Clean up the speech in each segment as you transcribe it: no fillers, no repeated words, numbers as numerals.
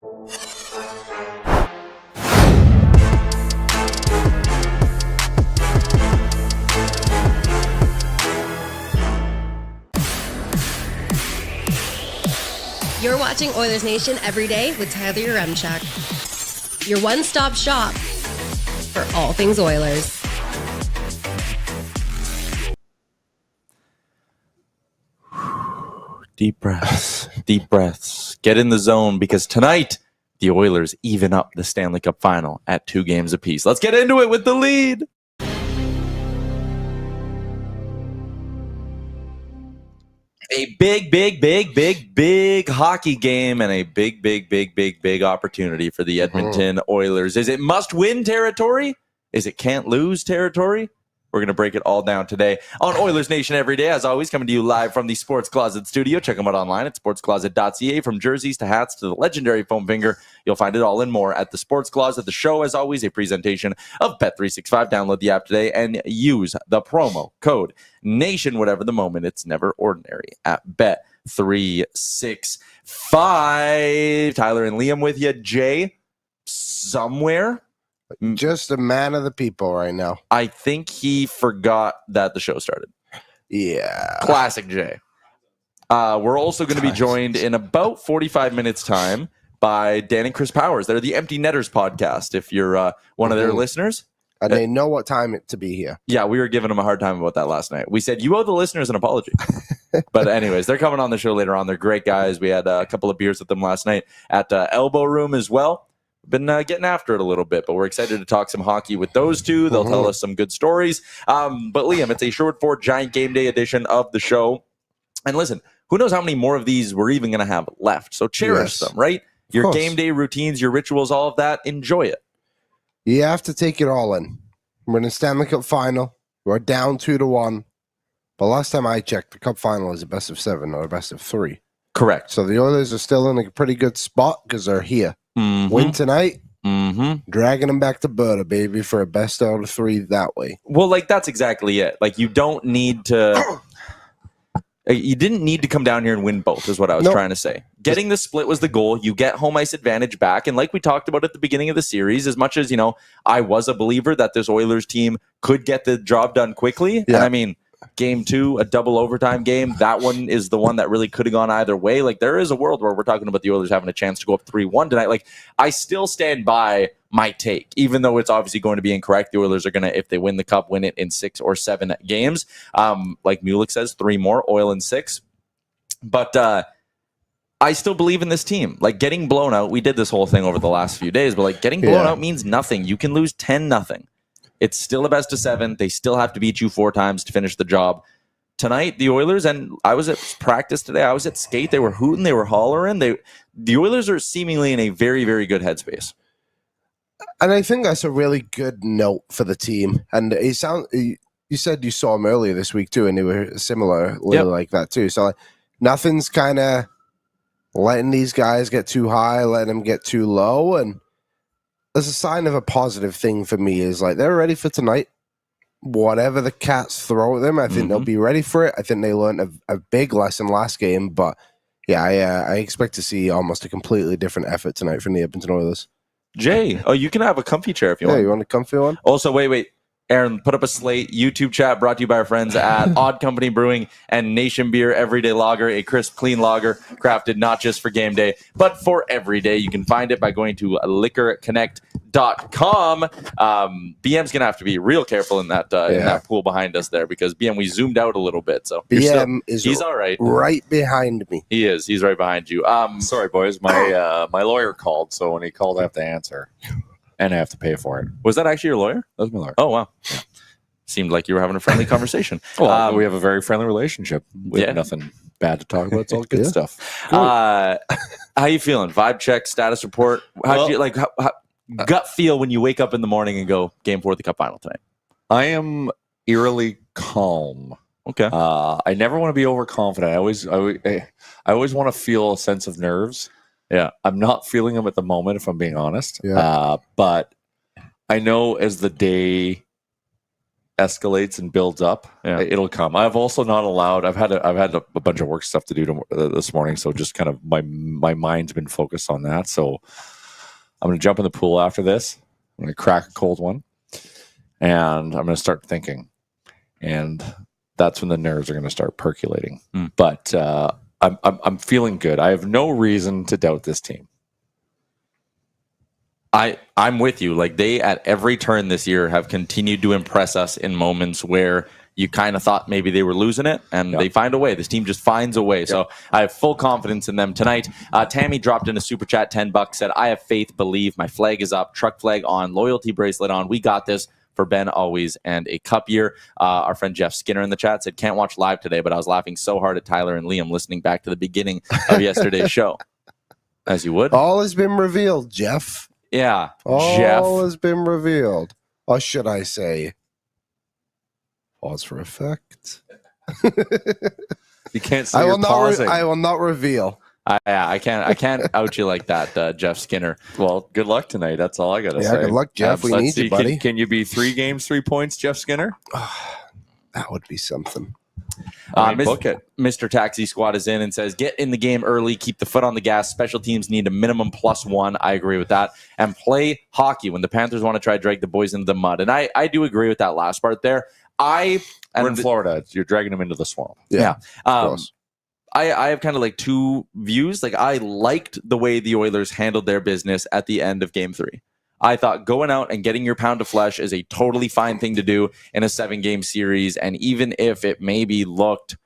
You're watching Oilers Nation Everyday with Tyler Yaremchuk. Your one-stop shop for all things Oilers. Deep breaths, deep breaths. Get in the zone because tonight the Oilers even up the Stanley Cup Final at 2 games apiece. Let's get into it with the lead. A big hockey game and a big opportunity for the Edmonton Oilers. Is it must-win territory? Is it can't-lose territory? We're going to break it all down today on Oilers Nation Everyday. As always, coming to you live from the Sports Closet studio. Check them out online at sportscloset.ca. From jerseys to hats to the legendary foam finger, you'll find it all and more at the Sports Closet. The show, as always, a presentation of Bet365. Download the app today and use the promo code NATION. Whatever the moment, it's never ordinary at Bet365. Tyler and Liam with you. Jay, somewhere? Just a man of the people right now. I think he forgot that the show started. Yeah. Classic Jay. We're also going to be joined in about 45 minutes time by Dan and Chris Powers. They're the Empty Netters podcast, if you're one of their listeners. And they know what time to be here. Yeah, we were giving them a hard time about that last night. We said, you owe the listeners an apology. But anyways, they're coming on the show later on. They're great guys. We had a couple of beers with them last night at Elbow Room as well. Been getting after it a little bit, but we're excited to talk some hockey with those two. They'll tell us some good stories. But Liam, it's a short for giant game day edition of the show. And listen, who knows how many more of these we're even going to have left. So cherish them, right? Your game day routines, your rituals, all of that. Enjoy it. You have to take it all in. We're in the Stanley Cup Final. We're down 2-1. But last time I checked, the Cup Final is a best of 7 or a best of 3. Correct. So the Oilers are still in a pretty good spot because they're here. Win tonight, dragging them back to Berta, baby, for a best out of 3 that way. Well, that's exactly it. You don't need to... You didn't need to come down here and win both, is what I was trying to say. Getting the split was the goal. You get home ice advantage back. And like we talked about at the beginning of the series, as much as, I was a believer that this Oilers team could get the job done quickly. Yeah. And I mean, game 2, a double overtime game, that one is the one that really could have gone either way. There is a world where we're talking about the Oilers having a chance to go up 3-1 tonight. I still stand by my take, even though it's obviously going to be incorrect. The Oilers are going to, if they win the Cup, win it in 6 or 7 games. Like Mulick says, 3 more, Oil in 6. But I still believe in this team. Getting blown out, we did this whole thing over the last few days, but getting blown out means nothing. You can lose 10-0. It's still a best of 7. They still have to beat you 4 times to finish the job. Tonight, the Oilers, and I was at practice today, I was at skate, they were hooting, they were hollering. The Oilers are seemingly in a very, very good headspace. And I think that's a really good note for the team. And you said you saw him earlier this week too, and they were similarly like that too. So nothing's kind of letting these guys get too high, letting them get too low. And there's a sign of a positive thing for me is they're ready for tonight. Whatever the Cats throw at them, I think they'll be ready for it. I think they learned a big lesson last game. But yeah, I expect to see almost a completely different effort tonight from the Edmonton Oilers. Jay, you can have a comfy chair if you want. Yeah, you want a comfy one? Also, wait. Aaron, put up a slate. YouTube chat brought to you by our friends at Odd Company Brewing and Nation Beer Everyday Lager, a crisp, clean lager crafted not just for game day, but for every day. You can find it by going to liquorconnect.com. BM's going to have to be real careful in that pool behind us there because BM, we zoomed out a little bit. So he's all right. Right behind me. He is. He's right behind you. Sorry, boys. My lawyer called, so when he called, I have to answer. And I have to pay for it. Was that actually your lawyer? That was my lawyer. Oh, wow. Yeah. Seemed like you were having a friendly conversation. Well, we have a very friendly relationship. We have nothing bad to talk about. It's all good stuff. How you feeling? Vibe check, status report. How do you gut feel when you wake up in the morning and go, Game 4 of the Cup Final tonight? I am eerily calm. Okay. I never want to be overconfident. I always want to feel a sense of nerves. Yeah, I'm not feeling them at the moment, if I'm being honest. Yeah. But I know as the day escalates and builds up, it'll come. I've also not allowed. I've had a bunch of work stuff to do this morning, so just kind of my mind's been focused on that. So I'm going to jump in the pool after this. I'm going to crack a cold one, and I'm going to start thinking, and that's when the nerves are going to start percolating. But I'm feeling good. I have no reason to doubt this team. I'm with you. Like, they, at every turn this year, have continued to impress us in moments where you kind of thought maybe they were losing it, and they find a way. This team just finds a way. So I have full confidence in them tonight. Tammy dropped in a super chat, $10, said, I have faith, believe, my flag is up, truck flag on, loyalty bracelet on. We got this for Ben always and a cup year. Our friend Jeff Skinner in the chat said, can't watch live today, but I was laughing so hard at Tyler and Liam listening back to the beginning of yesterday's show. As you would. All has been revealed, Jeff. Yeah, Jeff. All has been revealed. Or should I say, pause for effect. You can't say I you're pausing. I will not reveal. I can't out you like that, Jeff Skinner. Well, good luck tonight. That's all I got to say. Good luck, Jeff. We need you, buddy. Can you be 3 games, 3 points, Jeff Skinner? That would be something. Book it. Mr. Taxi Squad is in and says, get in the game early, keep the foot on the gas. Special teams need a minimum +1. I agree with that. And play hockey when the Panthers want to try to drag the boys into the mud. And I do agree with that last part there. We're in Florida. You're dragging them into the swamp. Yeah. I have kind of like two views. Like, I liked the way the Oilers handled their business at the end of Game 3. I thought going out and getting your pound of flesh is a totally fine thing to do in a 7-game series. And even if it maybe looked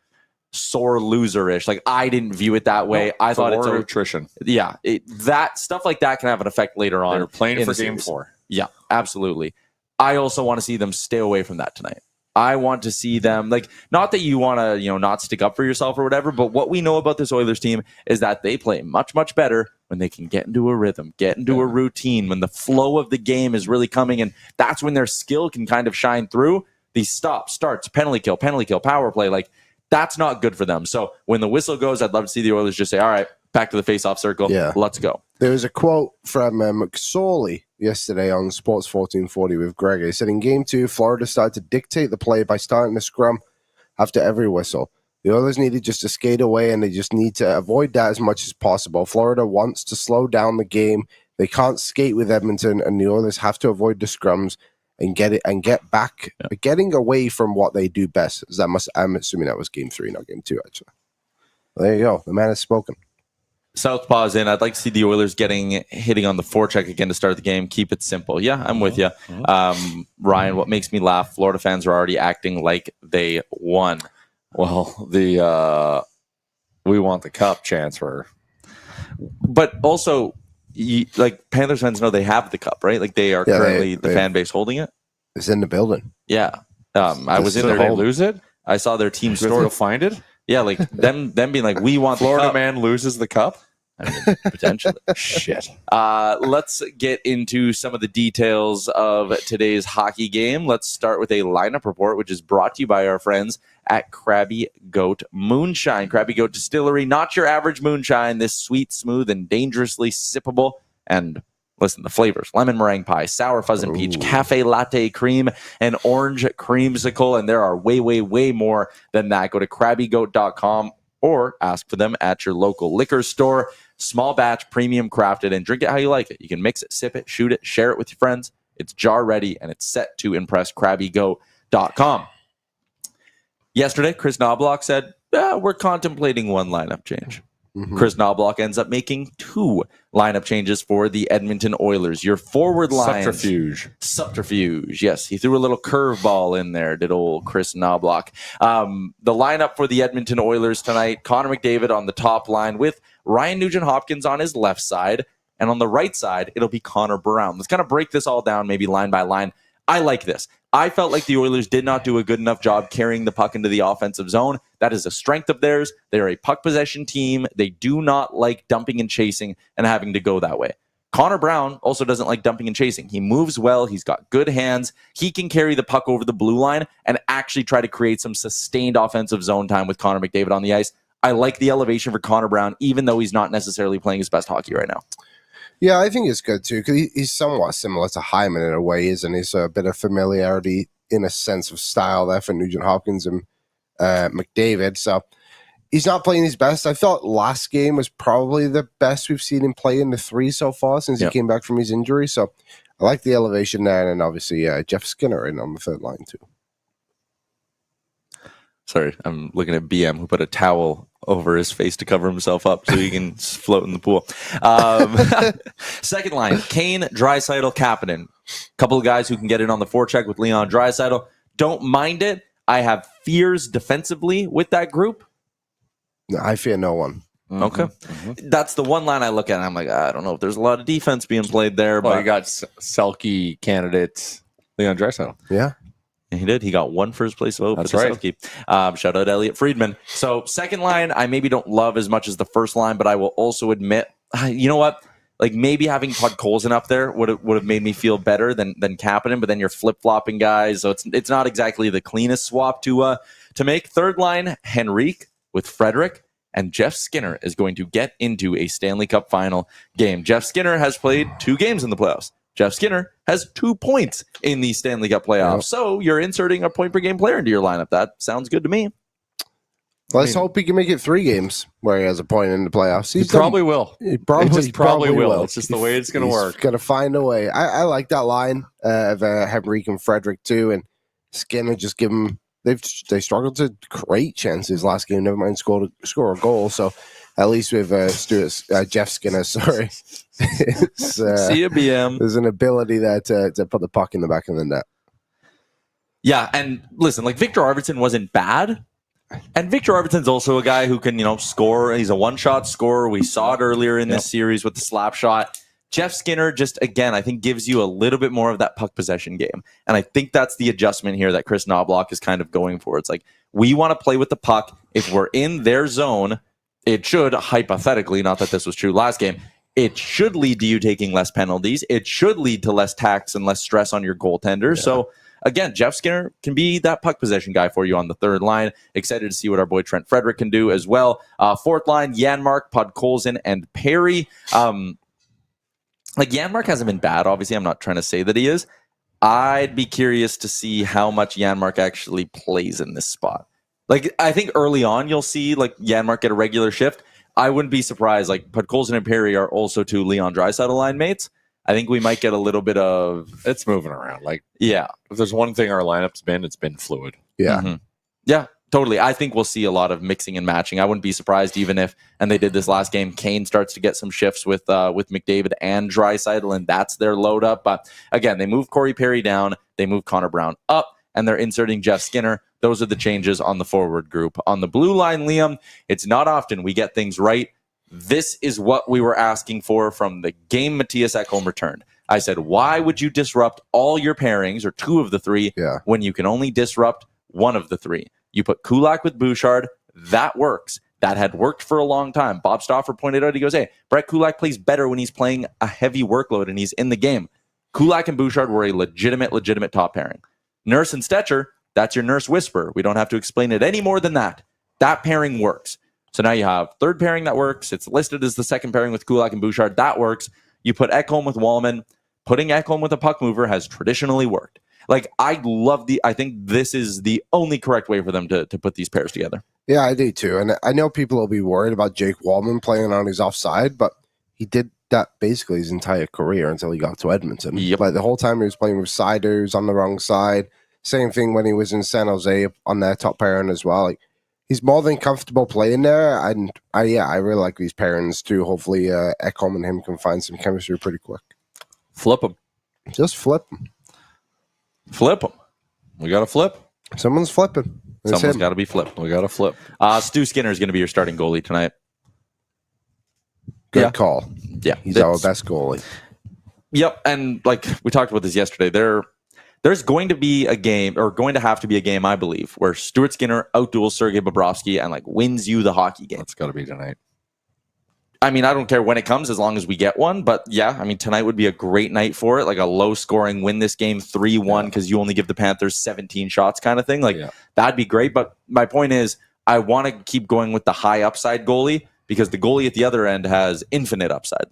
sore loserish, like, I didn't view it that way. I thought it's attrition. Yeah. That stuff like that can have an effect later on. They're playing for Game 4. Yeah, absolutely. I also want to see them stay away from that tonight. I want to see them, like, not that you want to, not stick up for yourself or whatever, but what we know about this Oilers team is that they play much, much better when they can get into a rhythm, get into a routine, when the flow of the game is really coming, and that's when their skill can kind of shine through. These stops, starts, penalty kill, power play, like, that's not good for them. So when the whistle goes, I'd love to see the Oilers just say, all right, back to the face-off circle, let's go. There was a quote from McSorley yesterday on Sports 1440 with Greg. He said, in Game 2, Florida started to dictate the play by starting the scrum after every whistle. The Oilers needed just to skate away, and they just need to avoid that as much as possible. Florida wants to slow down the game. They can't skate with Edmonton, and the Oilers have to avoid the scrums and get back, getting away from what they do best. I'm assuming that was Game 3, not Game 2, actually. Well, there you go. The man has spoken. Southpaw's in. I'd like to see the Oilers hitting on the forecheck again to start the game. Keep it simple. Yeah, I'm with you. Ryan, what makes me laugh, Florida fans are already acting like they won. Well, we want the cup chance for. But also, like, Panthers fans know they have the cup, right? Like, they are currently the fan base holding it. It's in the building. Yeah. I was in there. They lose it? I saw their team store. Go find it? Yeah, like them being like, we want Florida the cup. man loses the cup? I mean, potentially. Shit. Let's get into some of the details of today's hockey game. Let's start with a lineup report, which is brought to you by our friends at Krabby Goat Moonshine. Krabby Goat Distillery, not your average moonshine. This sweet, smooth, and dangerously sippable. And listen, the flavors: lemon meringue pie, sour fuzz and peach, cafe latte cream, and orange creamsicle. And there are way, way, way more than that. Go to krabbygoat.com or ask for them at your local liquor store. Small batch, premium crafted, and drink it how you like it. You can mix it, sip it, shoot it, share it with your friends. It's jar ready, and it's set to impress. krabbygoat.com. Yesterday, Kris Knoblauch said, we're contemplating one lineup change. Kris Knoblauch ends up making 2 lineup changes for the Edmonton Oilers. Your forward line. Subterfuge. Yes, he threw a little curveball in there, did old Kris Knoblauch. The lineup for the Edmonton Oilers tonight, Connor McDavid on the top line with Ryan Nugent-Hopkins on his left side. And on the right side, it'll be Connor Brown. Let's kind of break this all down, maybe line by line. I like this. I felt like the Oilers did not do a good enough job carrying the puck into the offensive zone. That is a strength of theirs. They're a puck possession team. They do not like dumping and chasing and having to go that way. Connor Brown also doesn't like dumping and chasing. He moves well. He's got good hands. He can carry the puck over the blue line and actually try to create some sustained offensive zone time with Connor McDavid on the ice. I like the elevation for Connor Brown, even though he's not necessarily playing his best hockey right now. Yeah, I think it's good too, because he's somewhat similar to Hyman in a way, isn't he? So a bit of familiarity in a sense of style there for Nugent Hopkins and McDavid. So he's not playing his best. I thought last game was probably the best we've seen him play in the 3 so far since he came back from his injury. So I like the elevation there, and obviously Jeff Skinner in on the third line too. Sorry, I'm looking at BM who put a towel over his face to cover himself up so he can float in the pool. Second line, Kane, Draisaitl, Kapanen. Couple of guys who can get in on the forecheck with Leon Draisaitl. Don't mind it. I have fears defensively with that group. No, I fear no one. Okay. Mm-hmm. That's the one line I look at and I'm like, I don't know if there's a lot of defense being played there. Well, but you got Selke candidates, Leon Draisaitl. Yeah. He did. He got one first place vote. That's for the right. Selke. Shout out Elliot Friedman. So second line, I maybe don't love as much as the first line, but I will also admit, you know what? Like maybe having Podkolzin up there would have made me feel better than Kapanen, but then you're flip flopping guys, so it's not exactly the cleanest swap to make. Third line, Henrique with Frederick, and Jeff Skinner is going to get into a Stanley Cup Final game. Jeff Skinner has played 2 games in the playoffs. Jeff Skinner has 2 points in the Stanley Cup playoffs. So you're inserting a point per game player into your lineup. That sounds good to me. Let's hope he can make it 3 games where he has a point in the playoffs. He probably will. He probably will. It's just the way it's going to work. He's going to find a way. I like that line of Henrique and Frederick too, and Skinner just give them. They struggled to create chances last game. Never mind score a goal. So at least with Jeff Skinner, sorry, See you, BM. There's an ability there to put the puck in the back of the net. Yeah, and listen, like Viktor Arvidsson wasn't bad. And Viktor Arvidsson's also a guy who can, score. He's a one-shot scorer. We saw it earlier in this series with the slap shot. Jeff Skinner just, again, I think gives you a little bit more of that puck possession game. And I think that's the adjustment here that Kris Knoblauch is kind of going for. It's like, we want to play with the puck. If we're in their zone, it should, hypothetically, not that this was true last game, it should lead to you taking less penalties. It should lead to less tax and less stress on your goaltender. Yeah. So, again, Jeff Skinner can be that puck possession guy for you on the third line. Excited to see what our boy Trent Frederick can do as well. Fourth line, Janmark, Podkolzin, and Perry. Janmark hasn't been bad, obviously. I'm not trying to say that he is. I'd be curious to see how much Janmark actually plays in this spot. I think early on you'll see Janmark get a regular shift. I wouldn't be surprised. Podkolzin and Perry are also 2 Leon Draisaitl line mates. I think we might get a little bit of... It's moving around. Yeah. If there's one thing our lineup's been, it's been fluid. Yeah. Mm-hmm. Yeah, totally. I think we'll see a lot of mixing and matching. I wouldn't be surprised even if, and they did this last game, Kane starts to get some shifts with McDavid and Draisaitl, and that's their load up. But again, they move Corey Perry down, they move Connor Brown up, and they're inserting Jeff Skinner. Those are the changes on the forward group. On the blue line, Liam, it's not often we get things right. This is what we were asking for from the game Matthias Ekholm returned. I said, why would you disrupt all your pairings, or 2 of the 3, when you can only disrupt 1 of the 3? You put Kulak with Bouchard. That works. That had worked for a long time. Bob Stauffer pointed out, he goes, hey, Brett Kulak plays better when he's playing a heavy workload and he's in the game. Kulak and Bouchard were a legitimate top pairing. Nurse and Stecher, that's your Nurse whisper. We don't have to explain it any more than that. That pairing works. So now you have third pairing that works. It's listed as the second pairing with Kulak and Bouchard. That works. You put Ekholm with Wallman. Putting Ekholm with a puck mover has traditionally worked. I think this is the only correct way for them to put these pairs together. Yeah, I do too. And I know people will be worried about Jake Wallman playing on his offside, but he did that basically his entire career until he got to Edmonton. Yep. The whole time he was playing with siders on the wrong side. Same thing when he was in San Jose on their top pairing as well. He's more than comfortable playing there, and I really like these pairings too. Hopefully, Ekholm and him can find some chemistry pretty quick. Flip them. Just flip them. Flip them. We got to flip. Someone's flipping. Someone's got to be flipped. We got to flip. Stu Skinner is going to be your starting goalie tonight. Good call. Yeah, he's our best goalie. Yep, and we talked about this yesterday. There's going to be a game, or going to have to be a game, I believe, where Stuart Skinner outduels Sergei Bobrovsky and wins you the hockey game. That's got to be tonight. I mean, I don't care when it comes as long as we get one. But yeah, I mean, tonight would be a great night for it. A low scoring win this game 3-1 because you only give the Panthers 17 shots kind of thing. That'd be great. But my point is, I want to keep going with the high upside goalie because the goalie at the other end has infinite upside.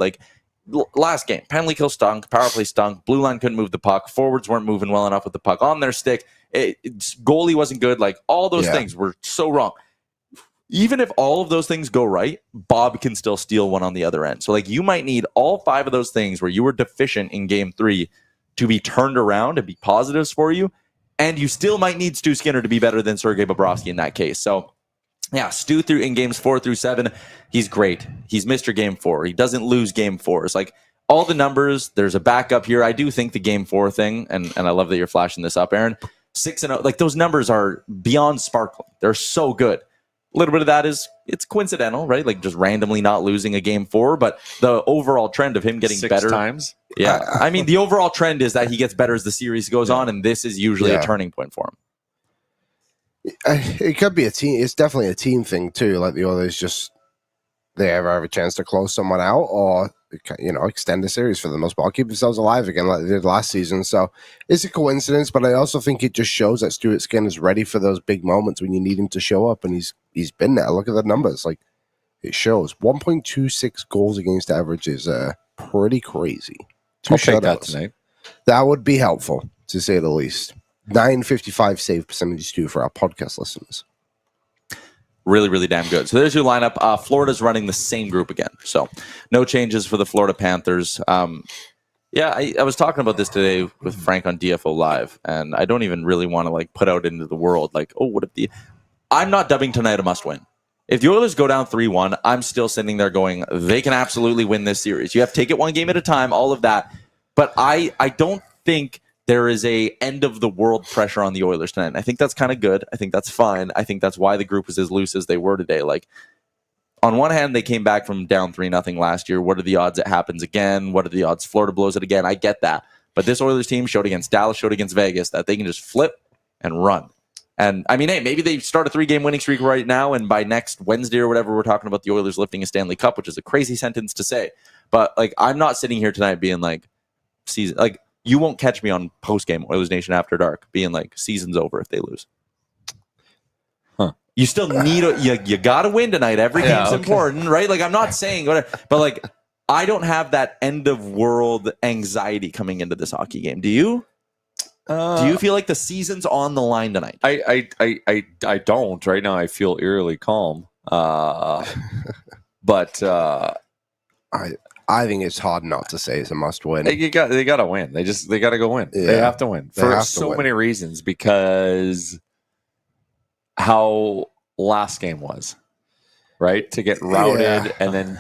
Last game, penalty kill stunk, power play stunk, blue line couldn't move the puck, forwards weren't moving well enough with the puck on their stick. Goalie wasn't good. Like all those things were so wrong. Even if all of those things go right, Bob can still steal one on the other end. So like you might need all 5 of those things where you were deficient in game 3 to be turned around and be positives for you. And you still might need Stu Skinner to be better than Sergei Bobrovsky in that case. So yeah, Stu in games 4 through 7, he's great. He's Mr. Game 4. He doesn't lose game 4. It's like all the numbers, there's a backup here. I do think the game 4 thing, and I love that you're flashing this up, Aaron, 6-0, like those numbers are beyond sparkling. They're so good. A little bit of that is, it's coincidental, right? Like just randomly not losing a game 4, but the overall trend of him getting 6 better. times? Yeah. I mean, the overall trend is that he gets better as the series goes on, and this is usually a turning point for him. It could be a team. It's definitely a team thing too. Like the others, just they ever have a chance to close someone out, or extend the series for the most part, keep themselves alive again like they did last season. So it's a coincidence, but I also think it just shows that Stuart Skinner is ready for those big moments when you need him to show up, and he's been there. Look at the numbers, like it shows 1.26 goals against average is pretty crazy. I'll take that tonight. That would be helpful to say the least. 955 save percentage too for our podcast listeners. Really, really damn good. So there's your lineup. Florida's running the same group again. So no changes for the Florida Panthers. I was talking about this today with Frank on DFO Live, and I don't even really want to like put out into the world like, oh, what if I'm not dubbing tonight a must win. If the Oilers go down 3-1, I'm still sitting there going, they can absolutely win this series. You have to take it one game at a time, all of that. But I don't think there is a end of the world pressure on the Oilers tonight. I think that's kind of good. I think that's fine. I think that's why the group was as loose as they were today. Like, on one hand, they came back from down 3-0 last year. What are the odds it happens again? What are the odds Florida blows it again? I get that. But this Oilers team showed against Dallas, showed against Vegas that they can just flip and run. And I mean, hey, maybe they start a 3-game winning streak right now, and by next Wednesday or whatever, we're talking about the Oilers lifting a Stanley Cup, which is a crazy sentence to say. But like, I'm not sitting here tonight being like, season, like, you won't catch me on post-game Oilers Nation After Dark being like, season's over if they lose. You still need you got to win tonight. Every game's important, right? Like, I'm not saying whatever, but like, I don't have that end of world anxiety coming into this hockey game. Do you? Do you feel like the season's on the line tonight? I don't. Right now I feel eerily calm. But I think it's hard not to say it's a must win. They got to win. They got to go win. Yeah. They have to win for so many reasons, because how last game was, right? To get routed and then,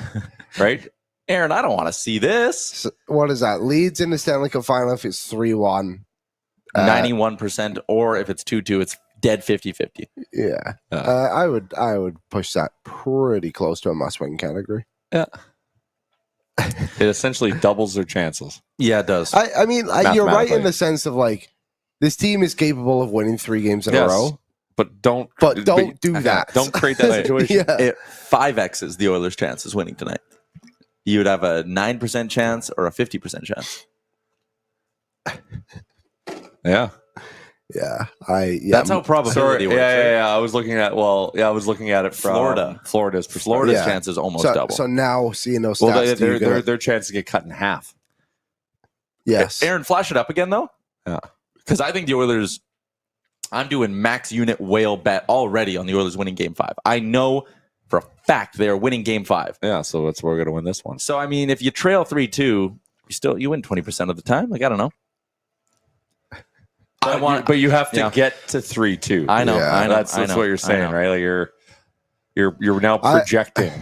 right? Aaron, I don't want to see this. So what is that? Leeds in the Stanley Cup Final if it's 3-1. 91%, or if it's 2-2, it's dead 50-50. Yeah. I would push that pretty close to a must-win category. Yeah. It essentially doubles their chances. Yeah, it does. I mean, you're right in the sense of like, this team is capable of winning 3 games in a row. But don't do that. Don't create that situation. 5X's the Oilers' chance is winning tonight. You would have a 9% chance or a 50% chance. Yeah. That's how probability works. Yeah. I was looking at it from Florida's perspective. Florida's chance is almost double. So now seeing those stats, their chances get cut in half. Yes. Aaron, flash it up again though. Yeah. Because I think the Oilers, I'm doing max unit whale bet already on the Oilers winning game 5. I know for a fact they're winning game 5. Yeah, so that's where we're going to win this one. So I mean, if you trail 3-2, you win 20% of the time. Like, I don't know. But you have to get to 3-2. I know. That's what you're saying, right? Like you're now projecting.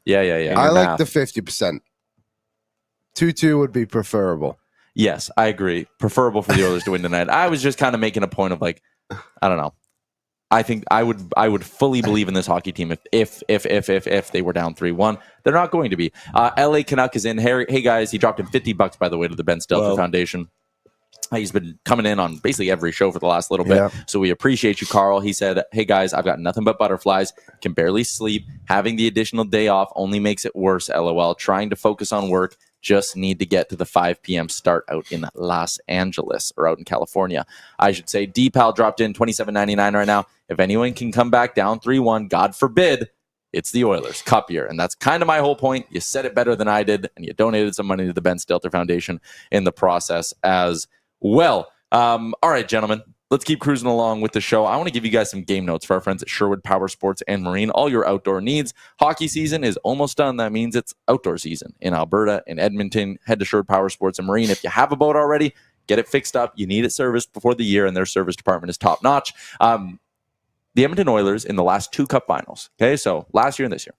Yeah. I like the 50%. 2-2 would be preferable. Yes, I agree. Preferable for the Oilers to win tonight. I was just kind of making a point of like, I don't know. I think I would fully believe in this hockey team if they were down 3-1. They're not going to be. LA Canuck is in. Hey guys, he dropped in $50 by the way to the Ben Stelter Foundation. He's been coming in on basically every show for the last little bit. So we appreciate you, Carl. He said, hey guys, I've got nothing but butterflies, can barely sleep. Having the additional day off only makes it worse, LOL. Trying to focus on work. Just need to get to the 5 p.m. start out in Los Angeles or out in California. I should say D-Pal dropped in $27.99 right now. If anyone can come back down 3-1, God forbid, it's the Oilers Cup year. And that's kind of my whole point. You said it better than I did, and you donated some money to the Ben Stelter Foundation in the process as well. All right, gentlemen. let's keep cruising along with the show. I want to give you guys some game notes for our friends at Sherwood Power Sports and Marine. All your outdoor needs. Hockey season is almost done. That means it's outdoor season in Alberta, in Edmonton. Head to Sherwood Power Sports and Marine. If you have a boat already, get it fixed up. You need it serviced before the year, and their service department is top notch. The Edmonton Oilers in the last 2 cup finals, okay, so last year and this year,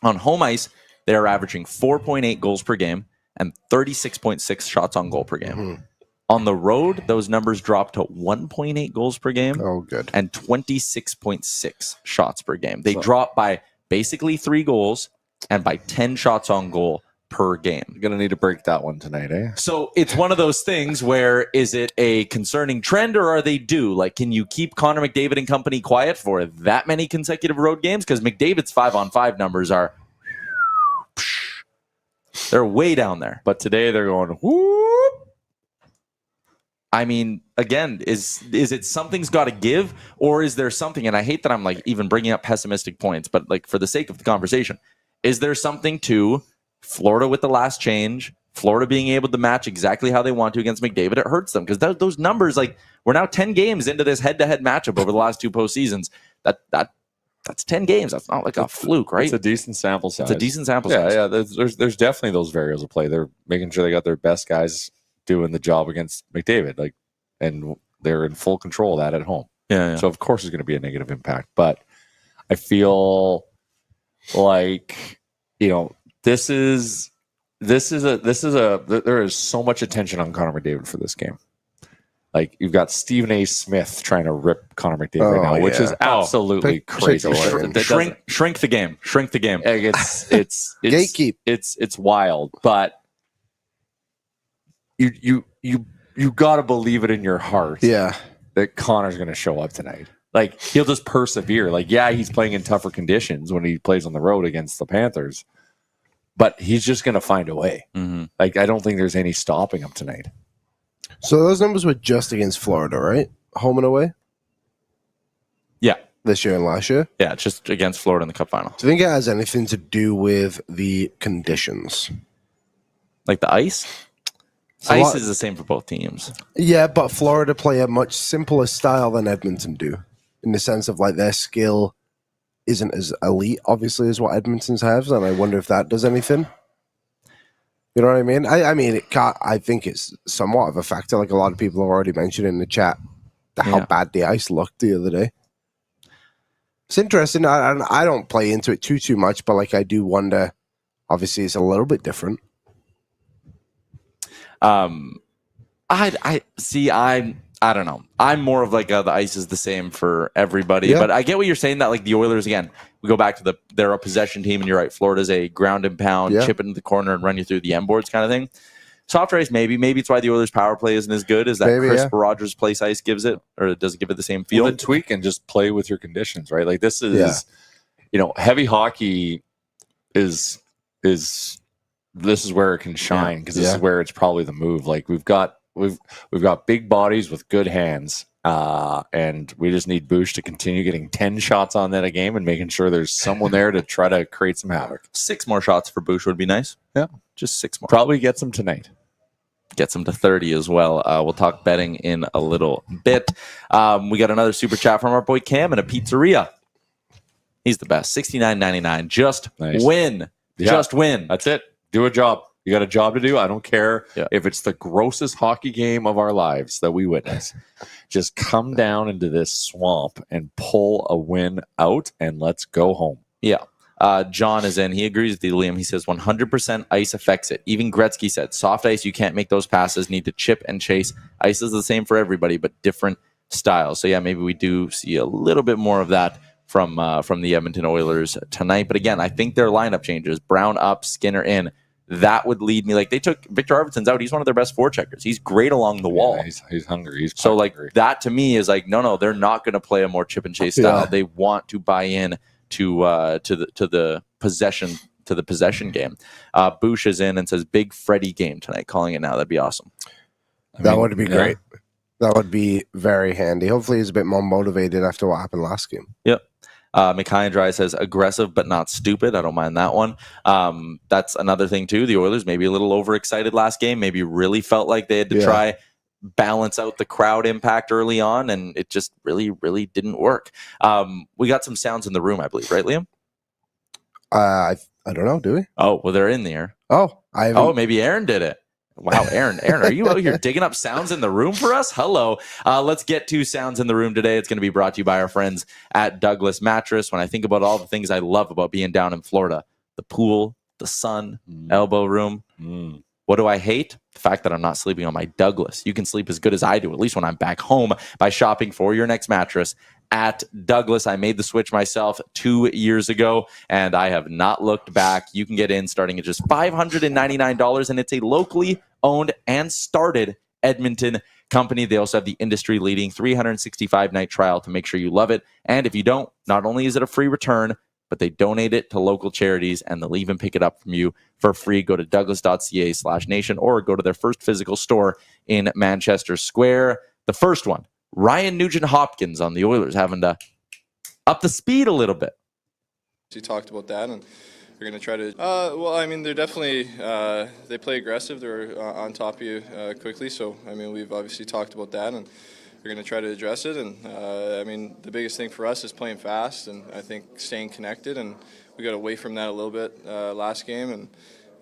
on home ice, they are averaging 4.8 goals per game and 36.6 shots on goal per game. Mm-hmm. On the road, those numbers dropped to 1.8 goals per game and 26.6 shots per game. They dropped by basically 3 goals and by 10 shots on goal per game. You're going to need to break that one tonight, eh? So it's one of those things where, is it a concerning trend or are they due? Like, can you keep Connor McDavid and company quiet for that many consecutive road games? Because McDavid's 5-on-5 numbers are, they're way down there. But today they're going, whoop. I mean, again, is it something's got to give, or is there something, and I hate that I'm like even bringing up pessimistic points, but like for the sake of the conversation, is there something to Florida with the last change, Florida being able to match exactly how they want to against McDavid? It hurts them because those numbers, like, we're now 10 games into this head-to-head matchup over the last 2 postseasons. That's 10 games. That's not like a fluke, right? It's a decent sample size. It's a decent sample size. Yeah. There's definitely those variables at play. They're making sure they got their best guys doing the job against McDavid, like, and they're in full control of that at home. Yeah. So of course there's going to be a negative impact, but I feel like, you know, there is so much attention on Connor McDavid for this game. Like, you've got Stephen A. Smith trying to rip Connor McDavid right now, which is absolutely crazy. Shrink the game. Shrink the game. Like, it's gatekeep. It's wild, but you got to believe it in your heart. Yeah, that Connor's going to show up tonight. Like, he'll just persevere. Like, yeah, he's playing in tougher conditions when he plays on the road against the Panthers, but he's just going to find a way. Mm-hmm. Like, I don't think there's any stopping him tonight. So those numbers were just against Florida, right? Home and away? Yeah. This year and last year? Yeah, just against Florida in the Cup Final. Do you think it has anything to do with the conditions? Like the ice? Ice is the same for both teams. Yeah, but Florida play a much simpler style than Edmonton do, in the sense of, like, their skill isn't as elite, obviously, as what Edmonton's has, and I wonder if that does anything. You know what I mean? I mean, I think it's somewhat of a factor. Like, a lot of people have already mentioned in the chat how bad the ice looked the other day. It's interesting. I don't play into it too much, but, like, I do wonder. Obviously, it's a little bit different. I don't know. I'm more of like the ice is the same for everybody, but I get what you're saying, that like the Oilers, again, we go back to they're a possession team, and you're right. Florida's a ground and pound, chip it into the corner and run you through the end boards kind of thing. Softer ice, maybe it's why the Oilers power play isn't as good as that crisp Rogers place ice gives it, or does it give it the same feel? Well, then tweak and just play with your conditions, right? Like, this is, you know, heavy hockey is this is where it can shine, because this is where it's probably the move. Like, we've got big bodies with good hands, and we just need Bush to continue getting 10 shots on that a game and making sure there's someone there to try to create some havoc. 6 more shots for Bush would be nice. Yeah, just 6 more. Probably gets them tonight. Gets them to 30 as well. We'll talk betting in a little bit. We got another super chat from our boy Cam in a pizzeria. He's the best. $69.99. Just win. Yeah. Just win. That's it. Do a job. You got a job to do. I don't care if it's the grossest hockey game of our lives that we witness. Just come down into this swamp and pull a win out, and let's go home. Yeah. John is in. He agrees with you, Liam. He says 100% ice affects it. Even Gretzky said, soft ice, you can't make those passes. Need to chip and chase. Ice is the same for everybody, but different styles. So, yeah, maybe we do see a little bit more of that from the Edmonton Oilers tonight. But, again, I think their lineup changes. Brown up, Skinner in. That would lead me, like, they took Viktor Arvidsson's out. He's one of their best forecheckers. He's great along the wall. He's hungry. He's so like hungry. That to me is like, no, they're not going to play a more chip and chase style. They want to buy in to the possession game. Bush is in and says big Freddie game tonight. Calling it now. That'd be awesome. That would be great. That would be very handy. Hopefully, he's a bit more motivated after what happened last game. Yep. McKay says aggressive but not stupid. I don't mind that one. That's another thing too. The Oilers maybe a little overexcited last game. Maybe really felt like they had to try balance out the crowd impact early on, and it just really, really didn't work. We got some sounds in the room, I believe, right, Liam? I don't know. Do we? Oh, well, they're in there. Oh, maybe Aaron did it. Wow, Aaron, are you out here digging up sounds in the room for us? Hello. Let's get to sounds in the room today. It's going to be brought to you by our friends at Douglas Mattress. When I think about all the things I love about being down in Florida, the pool, the sun, elbow room. What do I hate? The fact that I'm not sleeping on my Douglas. You can sleep as good as I do, at least when I'm back home, by shopping for your next mattress at Douglas. I made the switch myself 2 years ago, and I have not looked back. You can get in starting at just $599, and it's a locally owned and started Edmonton company. They also have the industry-leading 365-night trial to make sure you love it. And if you don't, not only is it a free return, but they donate it to local charities, and they'll even pick it up from you for free. Go to douglas.ca/nation or go to their first physical store in Manchester Square. The first one, Ryan Nugent-Hopkins on the Oilers, having to up the speed a little bit. You talked about that, and they're going to try to. Well, I mean, they're definitely they play aggressive. They're on top of you quickly. So, I mean, we've obviously talked about that, and they're going to try to address it. And I mean, the biggest thing for us is playing fast, and I think staying connected. And we got away from that a little bit last game.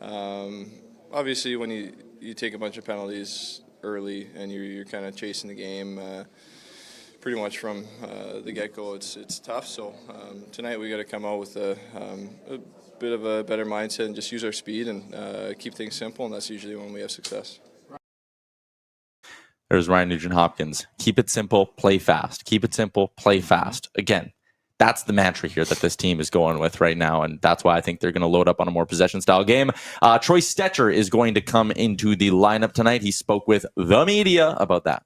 And obviously, when you take a bunch of penalties early and you're kind of chasing the game pretty much from the get-go, it's tough. So tonight we got to come out with a bit of a better mindset and just use our speed and keep things simple, and that's usually when we have success. There's Ryan Nugent-Hopkins. Keep it simple, play fast. Keep it simple, play fast. Again, that's the mantra here that this team is going with right now, and that's why I think they're going to load up on a more possession-style game. Troy Stecher is going to come into the lineup tonight. He spoke with the media about that.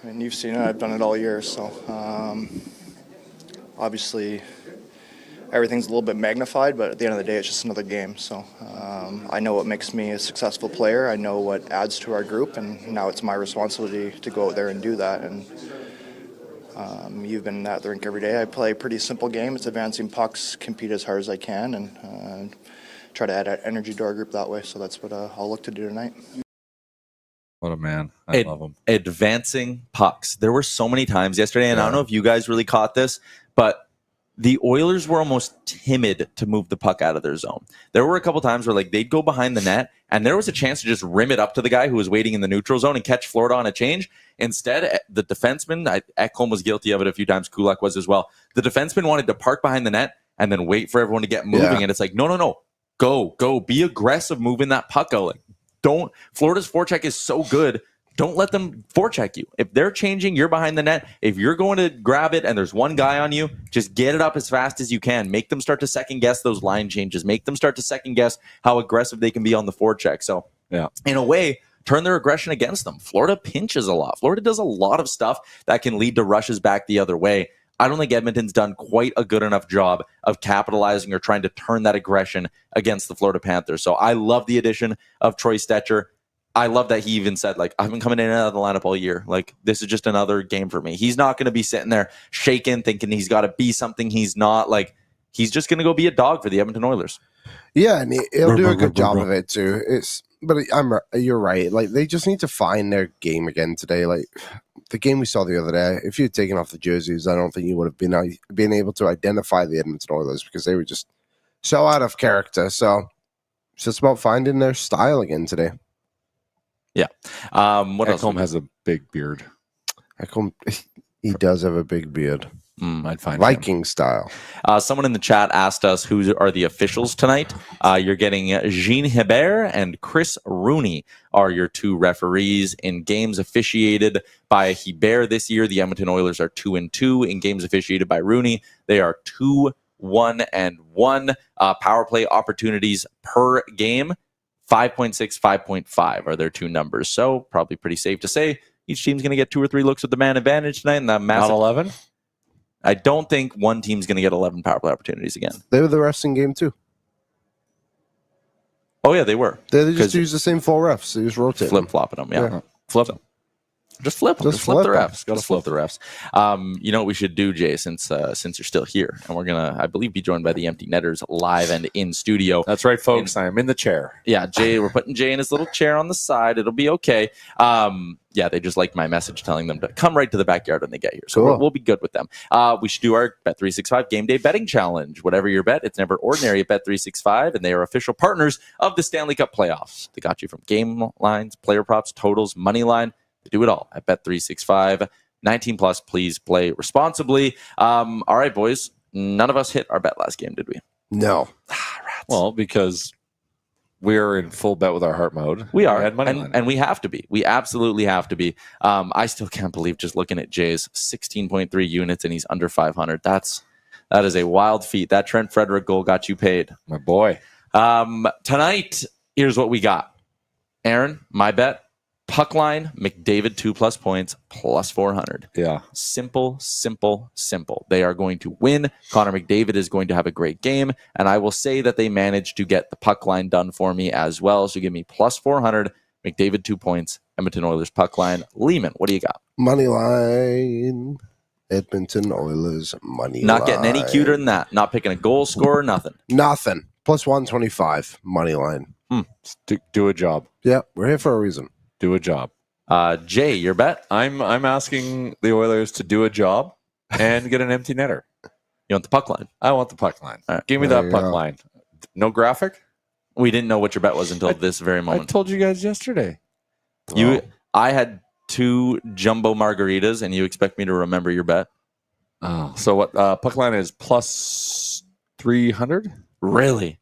And you've seen it. I've done it all year, so obviously everything's a little bit magnified, but at the end of the day, it's just another game. So I know what makes me a successful player. I know what adds to our group, and now it's my responsibility to go out there and do that. And you've been at the rink every day. I play a pretty simple game. It's advancing pucks, compete as hard as I can, and try to add energy to our group that way. So that's what I'll look to do tonight. What a man. I love him. Advancing pucks. There were so many times yesterday, and I don't know if you guys really caught this, but the Oilers were almost timid to move the puck out of their zone. There were a couple times where they'd go behind the net, and there was a chance to just rim it up to the guy who was waiting in the neutral zone and catch Florida on a change. Instead, the defenseman, Ekholm was guilty of it a few times, Kulak was as well. The defenseman wanted to park behind the net and then wait for everyone to get moving, and it's like, no. Go. Be aggressive moving that puck out. Florida's forecheck is so good. Don't let them forecheck you. If they're changing, you're behind the net. If you're going to grab it and there's one guy on you, just get it up as fast as you can. Make them start to second guess those line changes. Make them start to second guess how aggressive they can be on the forecheck. So, in a way, turn their aggression against them. Florida pinches a lot. Florida does a lot of stuff that can lead to rushes back the other way. I don't think Edmonton's done quite a good enough job of capitalizing or trying to turn that aggression against the Florida Panthers. So I love the addition of Troy Stecher. I love that he even said, I've been coming in and out of the lineup all year. This is just another game for me. He's not going to be sitting there shaking, thinking he's got to be something he's not. He's just going to go be a dog for the Edmonton Oilers. Yeah, and he'll do a good job of it too. But you're right. They just need to find their game again today. The game we saw the other day, if you had taken off the jerseys, I don't think you would have been able to identify the Edmonton Oilers because they were just so out of character. So it's just about finding their style again today. Yeah. What else? Ekholm has a big beard. Ekholm, he does have a big beard. I'd find Viking style. Someone in the chat asked us who are the officials tonight. You're getting Jean Hebert and Chris Rooney are your two referees in games officiated by Hebert this year. The Edmonton Oilers are 2-2 in games officiated by Rooney. They are 2-1-1. Power play opportunities per game, 5.6, 5.5 are their two numbers. So probably pretty safe to say each team's going to get 2 or 3 looks with the man advantage tonight. And that massive, not 11. I don't think one team's going to get 11 power play opportunities again. They were the refs in game 2. Oh, yeah, they were. They just used the same 4 refs. They just rotated. Flip-flopping them, yeah. Flip them. Just flip them. Just flip the refs. Got to flip the refs. You know what we should do, Jay, since you're still here, and we're gonna, I believe, be joined by the Empty Netters live and in studio. That's right, folks. I am in the chair. Yeah, Jay. We're putting Jay in his little chair on the side. It'll be okay. Yeah, they just liked my message telling them to come right to the backyard when they get here. So we'll be good with them. We should do our Bet365 Game Day Betting Challenge. Whatever your bet, it's never ordinary at Bet365, and they are official partners of the Stanley Cup playoffs. They got you from game lines, player props, totals, money line. They do it all at Bet365. 19 plus, please play responsibly. All right, boys. None of us hit our bet last game, did we? No. Well, because we're in full bet with our heart mode. We are, and we have to be. We absolutely have to be. I still can't believe just looking at Jay's 16.3 units and he's under 500. That is a wild feat. That Trent Frederick goal got you paid, my boy. Tonight, here's what we got. Aaron, my bet. Puck line, McDavid 2+ points, plus 400. Yeah. Simple. They are going to win. Connor McDavid is going to have a great game. And I will say that they managed to get the puck line done for me as well. So give me plus 400, McDavid 2 points, Edmonton Oilers puck line. Lehman, what do you got? Money line. Edmonton Oilers money line. Not getting any cuter than that. Not picking a goal scorer, nothing. Nothing. Plus 125, money line. Do a job. Yeah, we're here for a reason. Do a job. Jay, your bet? I'm asking the Oilers to do a job and get an empty netter. You want the puck line? I want the puck line. Right. Give me that puck line. No graphic? We didn't know what your bet was until this very moment. I told you guys yesterday. I had 2 jumbo margaritas, and you expect me to remember your bet? Oh, so what? Puck line is plus 300? Really?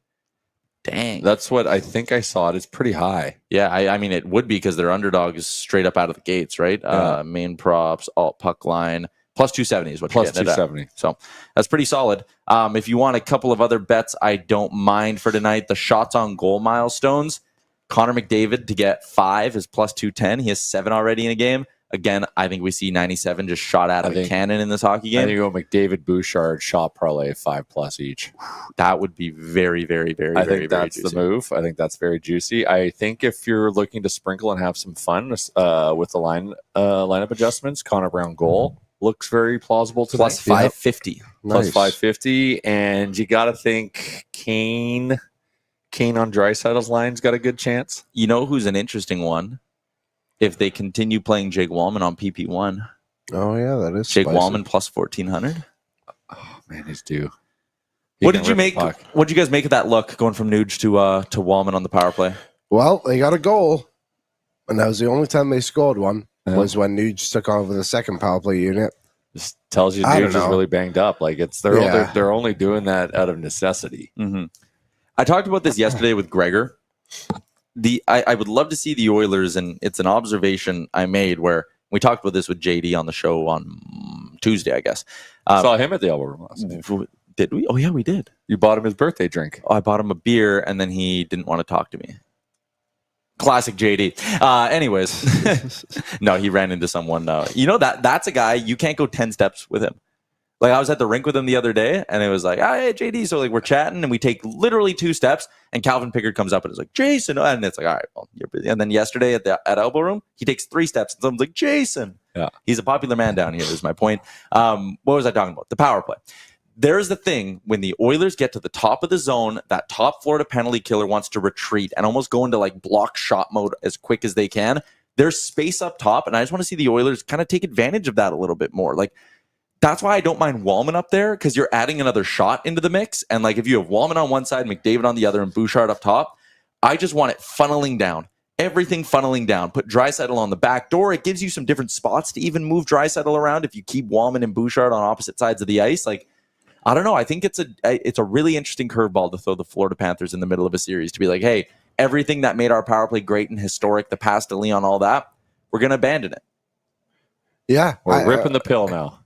Dang. That's what I think I saw it. It's pretty high. Yeah, I mean, it would be because their underdog is straight up out of the gates, right? Yeah. Main props, alt puck line, plus 270 is what plus you're getting 270. So that's pretty solid. If you want a couple of other bets, I don't mind for tonight. The shots on goal milestones. Connor McDavid to get 5 is plus 210. He has 7 already in a game. Again, I think we see 97 just shot out of a cannon in this hockey game. I think you go McDavid, Bouchard, shot parlay 5+ each. That would be very, very, very, I very, think very that's juicy. the move. I think that's very juicy. I think if you're looking to sprinkle and have some fun with the lineup adjustments, Connor Brown goal looks very plausible today. Plus 550. Yep. Plus Nice. 550. And you got to think Kane on Draisaitl's line's got a good chance. You know who's an interesting one? If they continue playing Jake Wallman on PP1. Oh, yeah, that is Jake spicy. Wallman plus 1,400. Oh, man, he's due. What did you make? What did you guys make of that look going from Nuge to Wallman on the power play? Well, they got a goal, and that was the only time they scored one, was when Nuge took over the second power play unit. Just tells you Nuge is really banged up. Like they're only doing that out of necessity. Mm-hmm. I talked about this yesterday with Gregor. I would love to see the Oilers, and it's an observation I made where we talked about this with JD on the show on Tuesday, I guess. Saw him at the elbow room last night. Did we? Oh, yeah, we did. You bought him his birthday drink. Oh, I bought him a beer, and then he didn't want to talk to me. Classic JD. Anyways, no, he ran into someone. That's a guy, you can't go 10 steps with him. Like, I was at the rink with him the other day, and it was like, hey, JD. So, like, we're chatting, and we take literally 2 steps, and Calvin Pickard comes up and is like, Jason. And it's like, all right, well, you're busy. And then yesterday at elbow room, he takes 3 steps, and someone's like, Jason. Yeah. He's a popular man down here, is my point. What was I talking about? The power play. There's the thing, when the Oilers get to the top of the zone, that top Florida penalty killer wants to retreat and almost go into, like, block shot mode as quick as they can. There's space up top, and I just want to see the Oilers kind of take advantage of that a little bit more. Like, that's why I don't mind Wallman up there, because you're adding another shot into the mix. And like, if you have Wallman on one side, McDavid on the other, and Bouchard up top, I just want it funneling down. Everything funneling down. Put Draisaitl on the back door. It gives you some different spots to even move Draisaitl around if you keep Wallman and Bouchard on opposite sides of the ice. Like, I don't know. I think it's a really interesting curveball to throw the Florida Panthers in the middle of a series to be like, hey, everything that made our power play great and historic, the pass to Leon, all that, we're going to abandon it. Yeah. We're ripping the pill now.